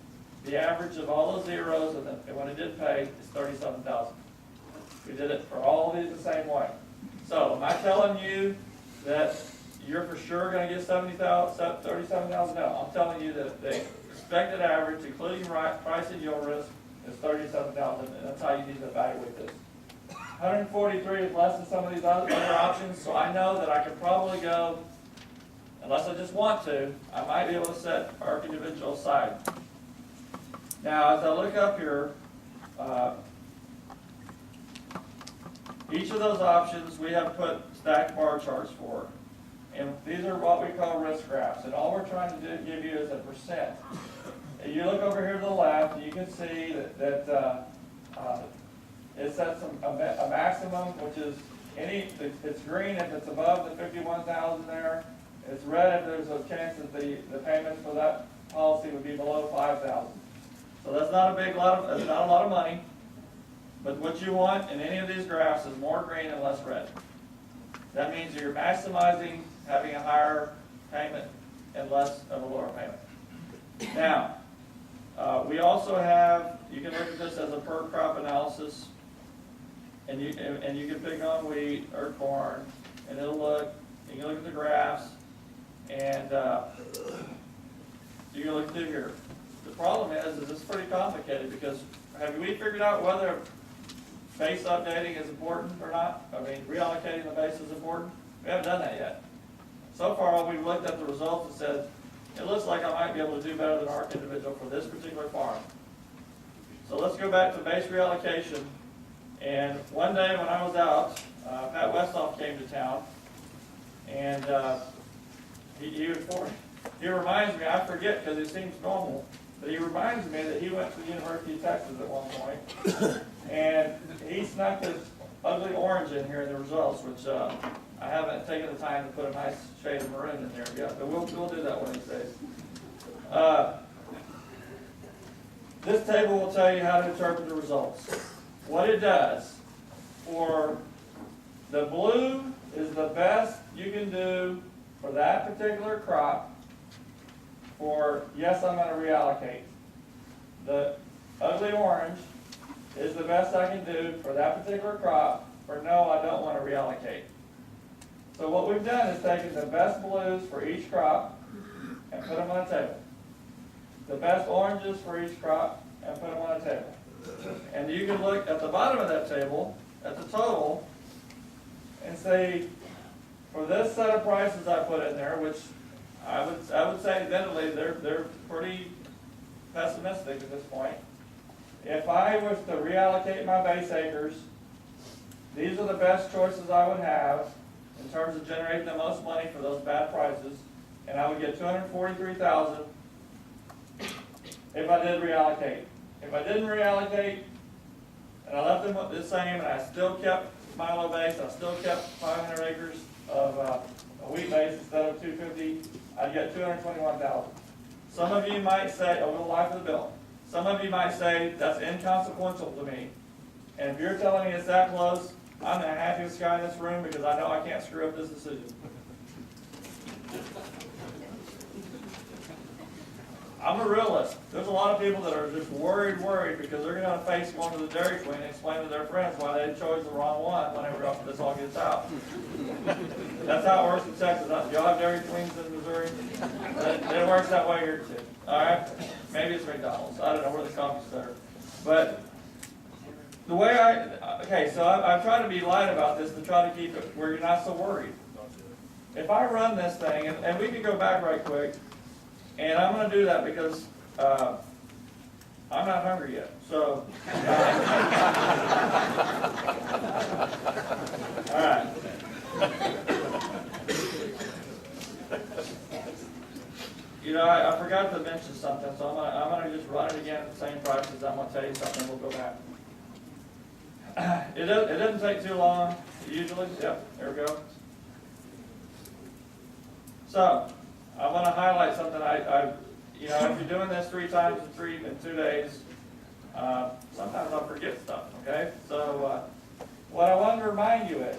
The average of all those zeros and when it did pay is 37,000. We did it for all of these the same way. So am I telling you that you're for sure gonna get 37,000? No, I'm telling you that the expected average, including price and yield risk, is 37,000, and that's how you need to evaluate this. 143 is less than some of these other options, so I know that I could probably go, unless I just want to, I might be able to set our individual aside. Now, as I look up here, each of those options we have put stacked bar charts for. And these are what we call risk graphs. And all we're trying to give you is a percent. If you look over here to the left, you can see that it sets a maximum, which is it's green if it's above the 51,000 there. It's red if there's a chance that the payments for that policy would be below 5,000. So that's not that's not a lot of money. But what you want in any of these graphs is more green and less red. That means you're maximizing having a higher payment and less of a lower payment. Now, we also have, you can look at this as a per crop analysis, and you can pick on wheat or corn, and you can look at the graphs, and you can look through here. The problem is it's pretty complicated because have we figured out whether base updating is important or not? I mean, reallocating the base is important? We haven't done that yet. So far, we've looked at the results and said, it looks like I might be able to do better than our individual for this particular farm. So let's go back to base reallocation. And one day when I was out, Pat Westhoff came to town, and he reminds me, I forget because it seems normal, but he reminds me that he went to the University of Texas at one point, and he snuck this ugly orange in here in the results, which I haven't taken the time to put a nice shade of maroon in there yet, but we'll do that one of these days. This table will tell you how to interpret the results. What it does, for the blue is the best you can do for that particular crop for, yes, I'm going to reallocate. The ugly orange is the best I can do for that particular crop for, no, I don't want to reallocate. So what we've done is taken the best blues for each crop and put them on a table. The best oranges for each crop and put them on a table. And you can look at the bottom of that table, at the total, and say, for this set of prices I put in there, which I would say admittedly they're pretty pessimistic at this point. If I was to reallocate my base acres, these are the best choices I would have in terms of generating the most money for those bad prices, and I would get $243,000 if I did reallocate. If I didn't reallocate, and I left them the same, and I still kept milo base, I still kept 500 acres of a wheat base instead of 250, I'd get $221,000. Some of you might say, over the life of the bill, some of you might say, that's inconsequential to me. And if you're telling me it's that close, I'm the happiest guy in this room because I know I can't screw up this decision. I'm a realist. There's a lot of people that are just worried because they're going to face going to the Dairy Queen and explain to their friends why they chose the wrong one whenever this all gets out. That's how it works in Texas. Do y'all have Dairy Queens in Missouri? It works that way here too. All right? Maybe it's McDonald's. I don't know where the coffee's better. But the way so I'm trying to be light about this to try to keep it where you're not so worried. If I run this thing, and we can go back right quick, and I'm going to do that because I'm not hungry yet. So, all right. You know, I forgot to mention something, so I'm gonna just run it again at the same prices. I'm going to tell you something, we'll go back. It doesn't take too long, usually. Yep, there we go. So, I want to highlight something. You know, if you're doing this 3 times in 2 days, sometimes I'll forget stuff, okay? So, what I want to remind you is,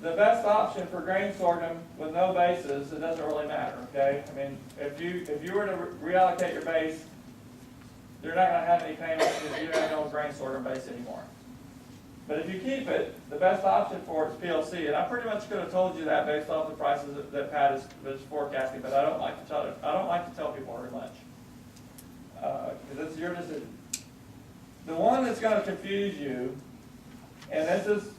the best option for grain sorghum with no bases, it doesn't really matter, okay? I mean, if you were to reallocate your base, you're not going to have any payments because you don't have no grain sorghum base anymore. But if you keep it, the best option for it is PLC, and I pretty much could have told you that based off the prices that Pat is forecasting, but I don't like to tell people very much. Because it's your decision. The one that's going to confuse you, and this is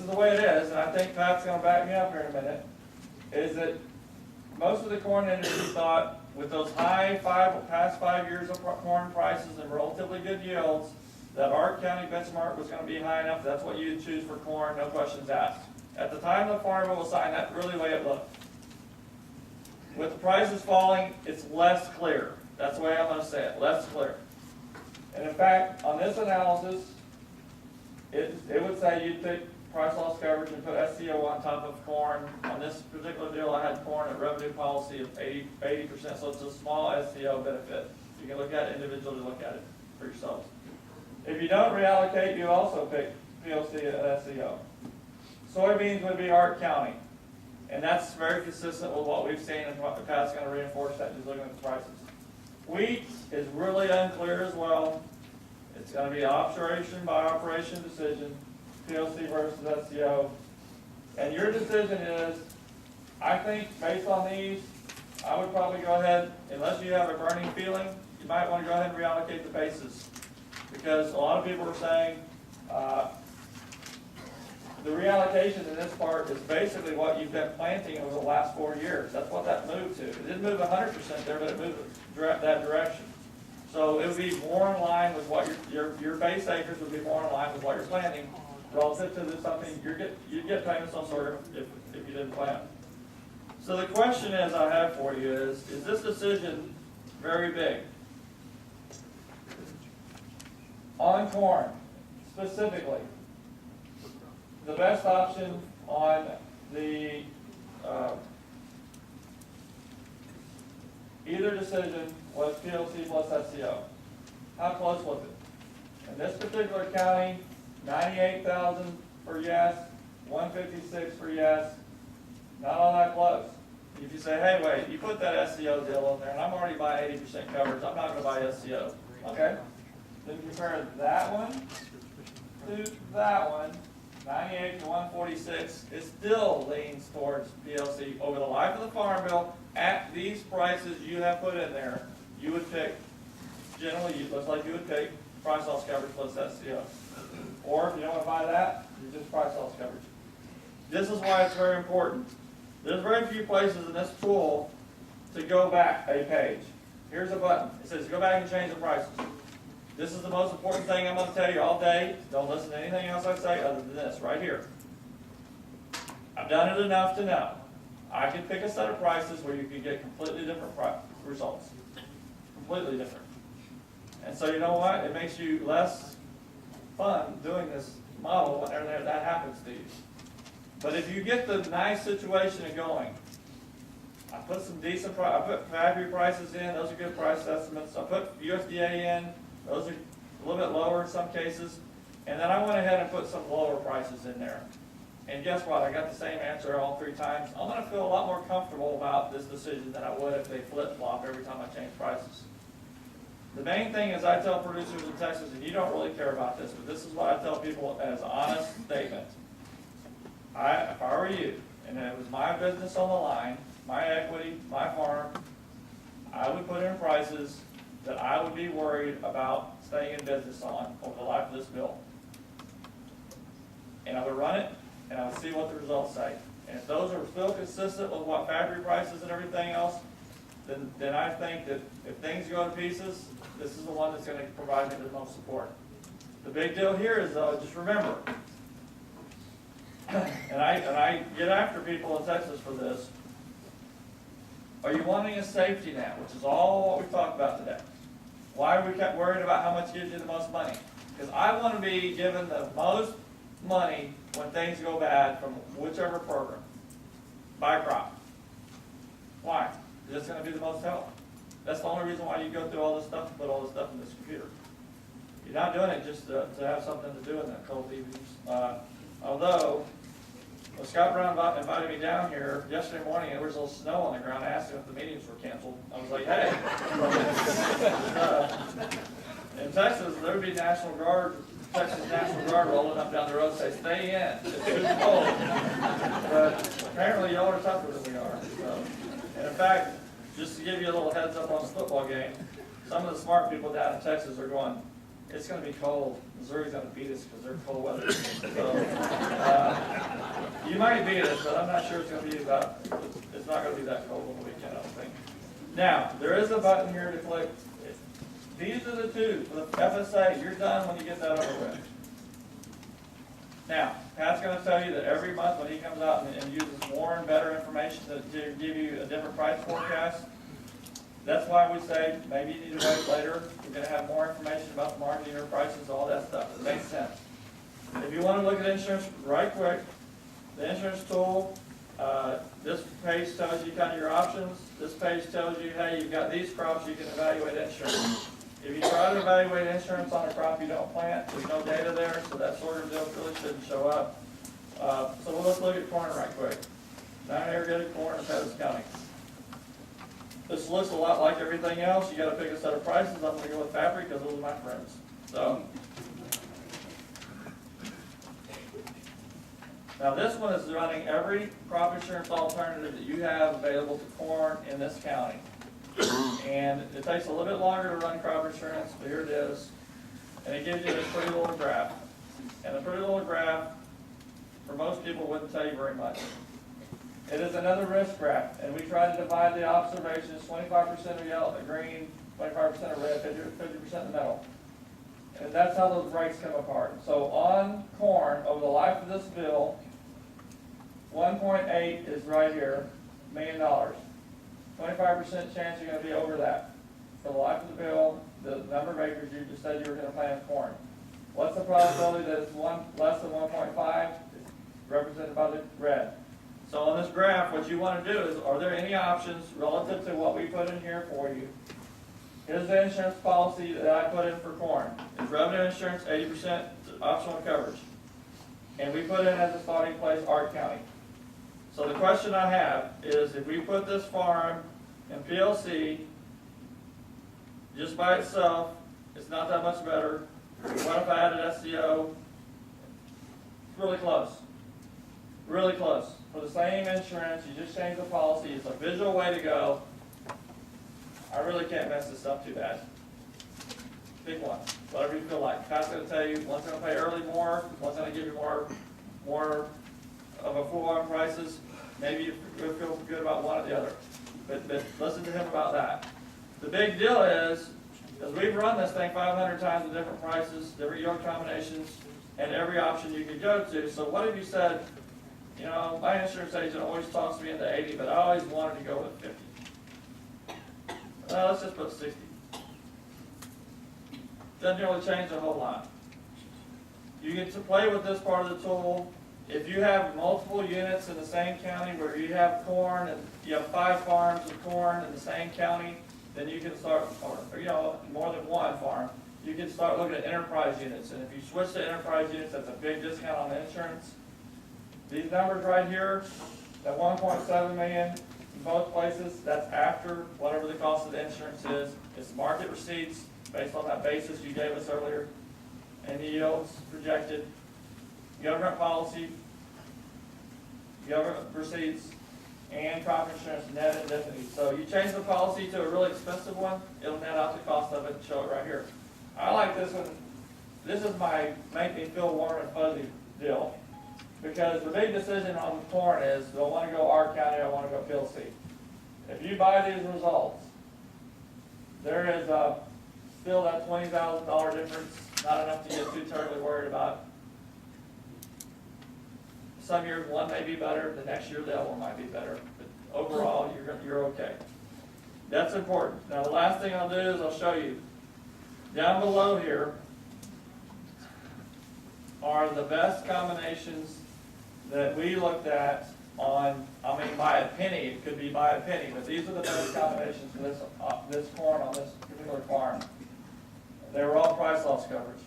the way it is, and I think Pat's going to back me up here in a minute, is that most of the corn industry thought with those high past 5 years of corn prices and relatively good yields, that our county benchmark was going to be high enough. That's what you'd choose for corn, no questions asked. At the time the Farm Bill was signed, that's really the way it looked. With the prices falling, it's less clear. That's the way I'm going to say it, less clear. And in fact, on this analysis, it would say you'd pick price loss coverage and put SCO on top of corn. On this particular deal, I had corn at revenue policy of 80%, so it's a small SCO benefit. You can look at it individually, look at it for yourselves. If you don't reallocate, you also pick PLC at SCO. Soybeans would be Hart County, and that's very consistent with what we've seen, and what Pat's going to reinforce that just looking at the prices. Wheat is really unclear as well. It's going to be operation by operation decision, PLC versus SCO. And your decision is, I think based on these, I would probably go ahead, unless you have a burning feeling, you might want to go ahead and reallocate the bases. Because a lot of people are saying the reallocation in this part is basically what you've been planting over the last 4 years. That's what that moved to. It didn't move 100% there, but it moved that direction. So it would be more in line with what your base acres would be more in line with what you're planting relative to something you get payments on sorghum if you didn't plant. So the question is I have for you is this decision very big? On corn, specifically, the best option on the either decision was PLC plus SCO. How close was it? In this particular county, 98,000 for yes, 156 for yes, not all that close. If you say, hey, wait, you put that SCO deal in there, and I'm already buying 80% coverage, I'm not going to buy SCO. Okay? Then compare that one to that one, 98 to 146, it still leans towards PLC. Over the life of the Farm Bill, at these prices you have put in there, you would pick, generally, it looks like you would pick price loss coverage plus SCO. Or if you don't want to buy that, you just price loss coverage. This is why it's very important. There's very few places in this tool to go back a page. Here's a button. It says go back and change the prices. This is the most important thing I'm going to tell you all day. Don't listen to anything else I say other than this right here. I've done it enough to know. I can pick a set of prices where you can get completely different results. Completely different. And so you know what? It makes you less fun doing this model whenever that happens to you. But if you get the nice situation going, I put some decent I put factory prices in, those are good price estimates. I put USDA in, those are a little bit lower in some cases. And then I went ahead and put some lower prices in there. And guess what? I got the same answer all 3 times. I'm going to feel a lot more comfortable about this decision than I would if they flip-flop every time I change prices. The main thing is I tell producers in Texas, and you don't really care about this, but this is what I tell people as an honest statement. If I were you, and it was my business on the line, my equity, my farm, I would put in prices that I would be worried about staying in business on over the life of this bill. And I would run it, and I would see what the results say. And if those are still consistent with what factory prices and everything else, then I think that if things go to pieces, this is the one that's going to provide me the most support. The big deal here is, though, just remember, and I get after people in Texas for this, are you wanting a safety net, which is all what we've talked about today? Why are we kept worried about how much gives you the most money? Because I want to be given the most money when things go bad from whichever program, by crop. Why? Because it's going to be the most help. That's the only reason why you go through all this stuff and put all this stuff in this computer. You're not doing it just to have something to do in the cold evenings. Although, when Scott Brown invited me down here yesterday morning, and there was a little snow on the ground. I asked him if the meetings were canceled. I was like, hey. In Texas, there would be National Guard Texas National Guard rolling up down the road say, stay in, it's too cold. But apparently y'all are tougher than we are, so. And in fact, just to give you a little heads up on the football game, some of the smart people down in Texas are going, it's gonna be cold, Missouri's gonna beat us because they're cold weather. So, you might beat us, but I'm not sure it's not gonna be that cold on the weekend, I don't think. Now, there is a button here to click. These are the two for the FSA. You're done when you get that over with. Now, Pat's going to tell you that every month when he comes out and uses more and better information to give you a different price forecast, that's why we say maybe you need to wait later. We're going to have more information about the market, unit prices, all that stuff. It makes sense. If you want to look at insurance right quick, the insurance tool, this page tells you kind of your options. This page tells you, hey, you've got these crops, you can evaluate insurance. If you try to evaluate insurance on a crop you don't plant, there's no data there, so that sort of deal really shouldn't show up. So let's look at corn right quick. Non-irrigated corn in Pettis County. This looks a lot like everything else. You got to pick a set of prices. I'm going to go with Fabric because those are my friends. So. Now this one is running every crop insurance alternative that you have available to corn in this county. And it takes a little bit longer to run crop insurance, but here it is. And it gives you this pretty little graph. And the pretty little graph, for most people, wouldn't tell you very much. It is another risk graph, and we try to divide the observations, 25% of yellow, green, 25% of red, 50% in the middle. And that's how those rates come apart. So on corn, over the life of this bill, 1.8 is right here, $1 million. 25% chance you're going to be over that. For the life of the bill, the number of acres you just said you were going to plant corn. What's the probability that it's less than 1.5? It's represented by the red. So on this graph, what you want to do is, are there any options relative to what we put in here for you? Here's the insurance policy that I put in for corn. It's revenue insurance, 80% optional coverage. And we put in as a starting place Art County. So the question I have is, if we put this farm in PLC just by itself, it's not that much better. What if I added SCO? It's really close. Really close. For the same insurance, you just change the policy. It's a visual way to go. I really can't mess this up too bad. Pick one. Whatever you feel like. Pat's going to tell you, one's going to pay early more, one's going to give you more of a full on prices. Maybe you feel good about one or the other. But listen to him about that. The big deal is we've run this thing 500 times with different prices, different yield combinations, and every option you could go to. So what if you said, you know, my insurance agent always talks me into 80, but I always wanted to go with 50. Let's just put 60. Doesn't really change a whole lot. You get to play with this part of the tool. If you have multiple units in the same county where you have corn and you have 5 farms of corn in the same county, then you can start, or you know, more than one farm, you can start looking at enterprise units. And if you switch to enterprise units, that's a big discount on the insurance. These numbers right here, that 1.7 million in both places, that's after whatever the cost of the insurance is. It's market receipts based on that basis you gave us earlier, and the yields projected. Government policy, government receipts, and crop insurance net indemnity. So you change the policy to a really expensive one, it'll net out the cost of it and show it right here. I like this one. This is my make me feel warm and fuzzy deal. Because the big decision on corn is, do I want to go R County or I want to go PLC? If you buy these results, there is still that $20,000 difference, not enough to get too terribly worried about. Some years one may be better, the next year the other one might be better, but overall you're okay. That's important. Now the last thing I'll do is I'll show you. Down below here are the best combinations that we looked at on, I mean by a penny, it could be by a penny, but these are the best combinations for this corn on this particular farm. They were all price loss coverage.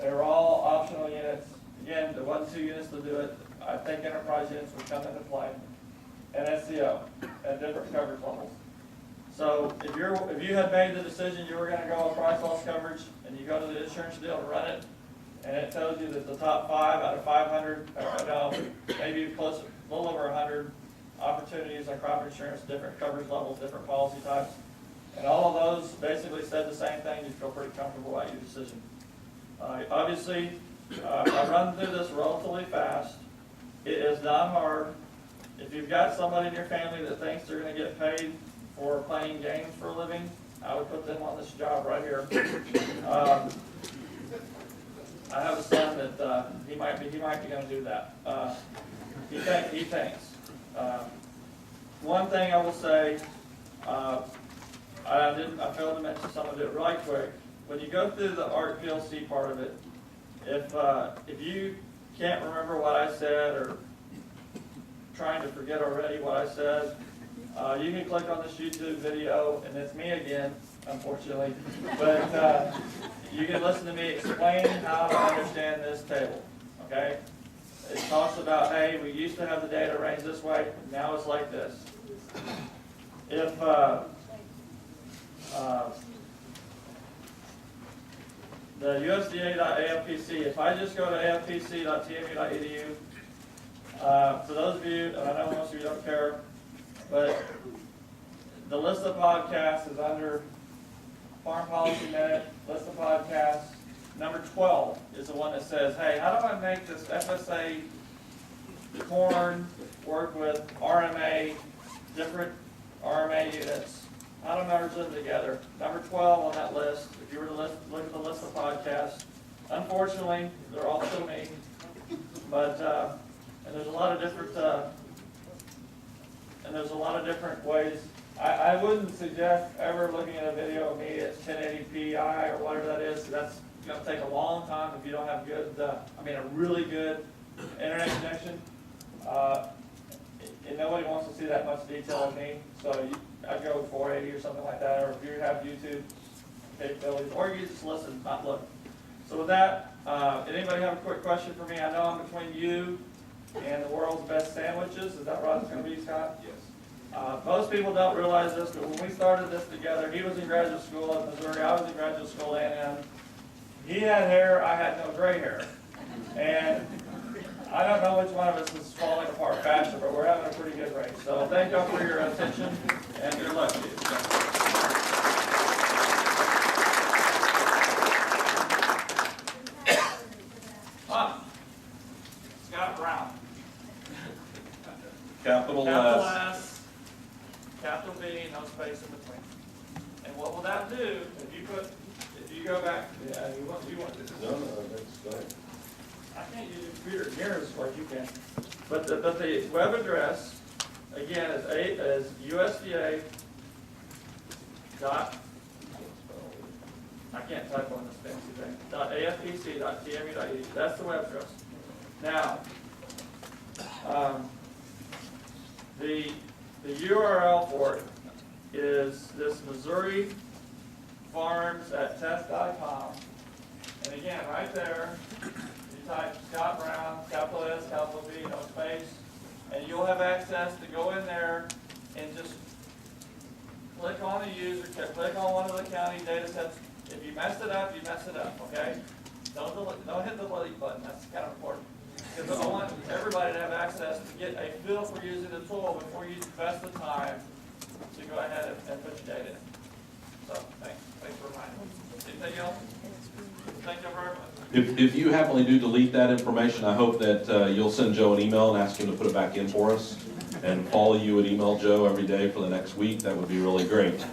They were all optional units. Again, there wasn't 2 units to do it. I think enterprise units would come into play. And SCO at different coverage levels. So if you had made the decision you were going to go with price loss coverage and you go to the insurance deal and run it, and it tells you that the top 5 out of 500, no, maybe close, a little over 100 opportunities on crop insurance, different coverage levels, different policy types. And all of those basically said the same thing. You feel pretty comfortable about your decision. Obviously, I run through this relatively fast. It is not hard. If you've got somebody in your family that thinks they're going to get paid for playing games for a living, I would put them on this job right here. I have a son that he might be going to do that. He thinks. One thing I will say, I failed to mention some of it right quick. When you go through the ARC PLC part of it, if you can't remember what I said or trying to forget already what I said, you can click on this YouTube video, and it's me again, unfortunately. But you can listen to me explain how to understand this table, okay? It talks about, hey, we used to have the data arranged this way, now it's like this. If the USDA.AFPC, if I just go to afpc.tmu.edu, for those of you, and I know most of you don't care, but the list of podcasts is under Farm Policy Minute, list of podcasts. Number 12 is the one that says, hey, how do I make this FSA corn work with RMA, different RMA units? How to merge them together. Number 12 on that list, if you were to look at the list of podcasts, unfortunately, they're all still me. But, and there's a lot of different ways. I wouldn't suggest ever looking at a video of me at 1080p or whatever that is. That's going to take a long time if you don't have good, a really good internet connection. And nobody wants to see that much detail of me, so I'd go 480 or something like that, or if you have YouTube capabilities, or you just listen, not look. So with that, anybody have a quick question for me? I know I'm between you and the world's best sandwiches. Is that right? It's going to be, Scott? Yes. Most people don't realize this, but when we started this together, he was in graduate school at Missouri, I was in graduate school at A&M. He had hair, I had no gray hair. And I don't know which one of us is falling apart faster, but we're having a pretty good race. So thank y'all for your attention, and good luck to you. Scott Brown. Capital Capital S. S, capital B, no space in between. And what will that do, if you go back, you want this. No, that's good. I can't use your computer near as like you can. But the web address, again, is USDA dot, I can't type on this fancy thing, .afpc.tmu.edu. That's the web address. Now, the URL for it is this Missouri Farms at test.com. And again, right there, you type Scott Brown, capital S, capital B, no space, and you'll have access to go in there and just click on the user, click on one of the county data sets. If you messed it up, you messed it up, okay? Don't hit the delete button, that's kind of important. Because I want everybody to have access to get a feel for using the tool before you invest the time to go ahead and put your data in. So, thanks for reminding me. Anything else? Thank you very much. If you happily do delete that information, I hope that you'll send Joe an email and ask him to put it back in for us. And follow you and email Joe every day for the next week. That would be really great.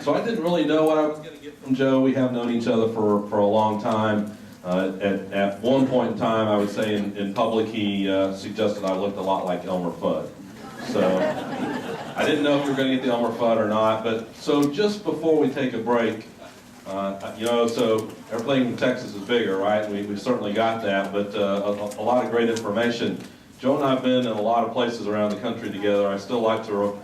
So I didn't really know what I was going to get from Joe. We have known each other for a long time. At one point in time, I would say in public, he suggested I looked a lot like Elmer Fudd. So I didn't know if we were going to get the Elmer Fudd or not. But so just before we take a break, so everything in Texas is bigger, right? We've certainly got that, but a lot of great information. Joe and I have been in a lot of places around the country together. I still like to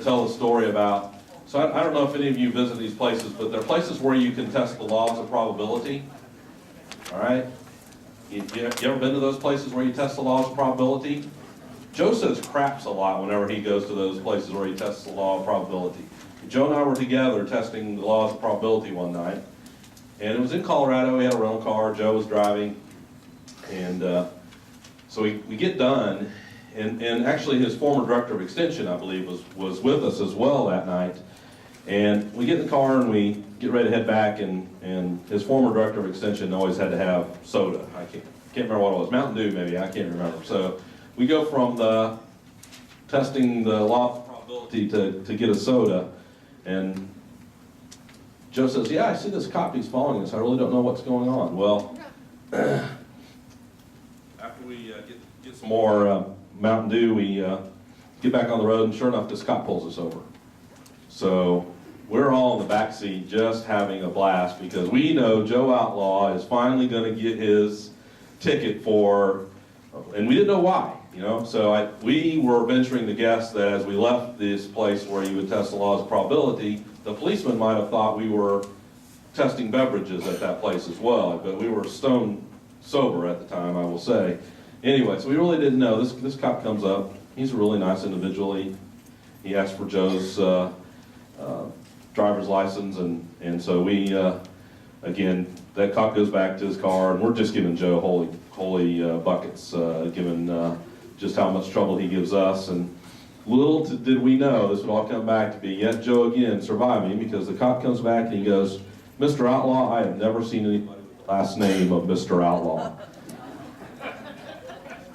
tell a story about. So I don't know if any of you visit these places, but they're places where you can test the laws of probability. All right? You ever been to those places where you test the laws of probability? Joe says craps a lot whenever he goes to those places where he tests the law of probability. Joe and I were together testing the laws of probability one night, And it was in Colorado. We had a rental car. Joe was driving. And so we get done. And actually his former director of extension, I believe, was with us as well that night. And we get in the car and we get ready to head back, and his former director of extension always had to have soda. I can't remember what it was, Mountain Dew maybe, I can't remember. So we go from the testing the law of probability to get a soda, and Joe says, yeah, I see this cop, he's following us, I really don't know what's going on. Well, after we get some more Mountain Dew, we get back on the road, and sure enough, this cop pulls us over. So we're all in the back seat just having a blast because we know Joe Outlaw is finally going to get his ticket for, and we didn't know why, you know. So we were venturing to guess that as we left this place where you would test the laws of probability, the policeman might have thought we were testing beverages at that place as well, but we were stone sober at the time, I will say. Anyway, so we really didn't know. This cop comes up. He's a really nice individual. He asked for Joe's driver's license, and so we, again, that cop goes back to his car, and we're just giving Joe holy buckets, given just how much trouble he gives us. And little did we know this would all come back to be yet Joe again surviving, because the cop comes back and he goes, Mr. Outlaw, I have never seen anybody with the last name of Mr. Outlaw.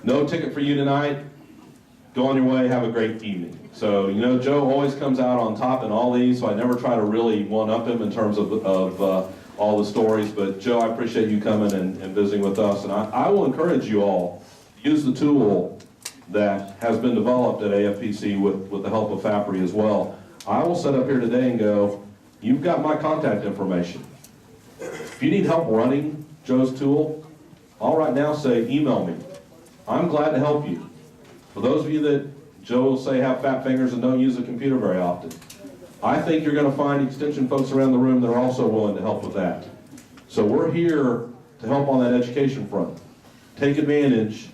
No ticket for you tonight. Go on your way, have a great evening. So, you know, Joe always comes out on top in all these, so I never try to really one-up him in terms of all the stories. But Joe, I appreciate you coming and visiting with us. And I will encourage you all to use the tool that has been developed at AFPC with the help of FAPRI as well. I will sit up here today and go, you've got my contact information. If you need help running Joe's tool, I'll right now say email me. I'm glad to help you. For those of you that Joe will say have fat fingers and don't use a computer very often, I think you're going to find extension folks around the room that are also willing to help with that. So we're here to help on that education front. Take advantage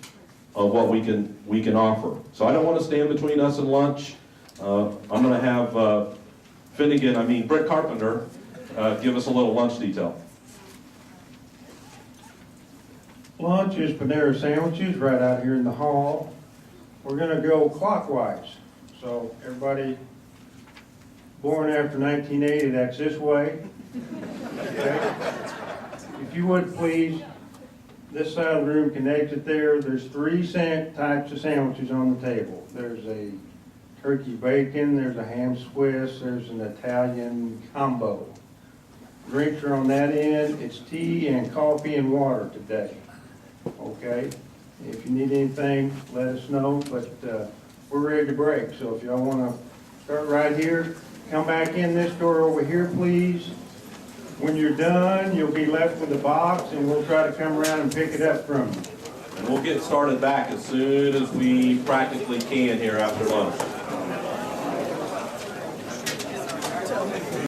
of what we can offer. So I don't want to stand between us and lunch. I'm going to have Brett Carpenter give us a little lunch detail. Lunch is Panera sandwiches right out here in the hall. We're going to go clockwise. So everybody born after 1980, that's this way. Okay? If you would please, this side of the room can exit there. There's 3 types of sandwiches on the table. There's a turkey bacon, there's a ham Swiss, there's an Italian combo. Drinks are on that end. It's tea and coffee and water today. Okay? If you need anything, let us know, but we're ready to break. So if y'all want to start right here, come back in this door over here, please. When you're done, you'll be left with a box, and we'll try to come around and pick it up from you. And we'll get started back as soon as we practically can here after lunch.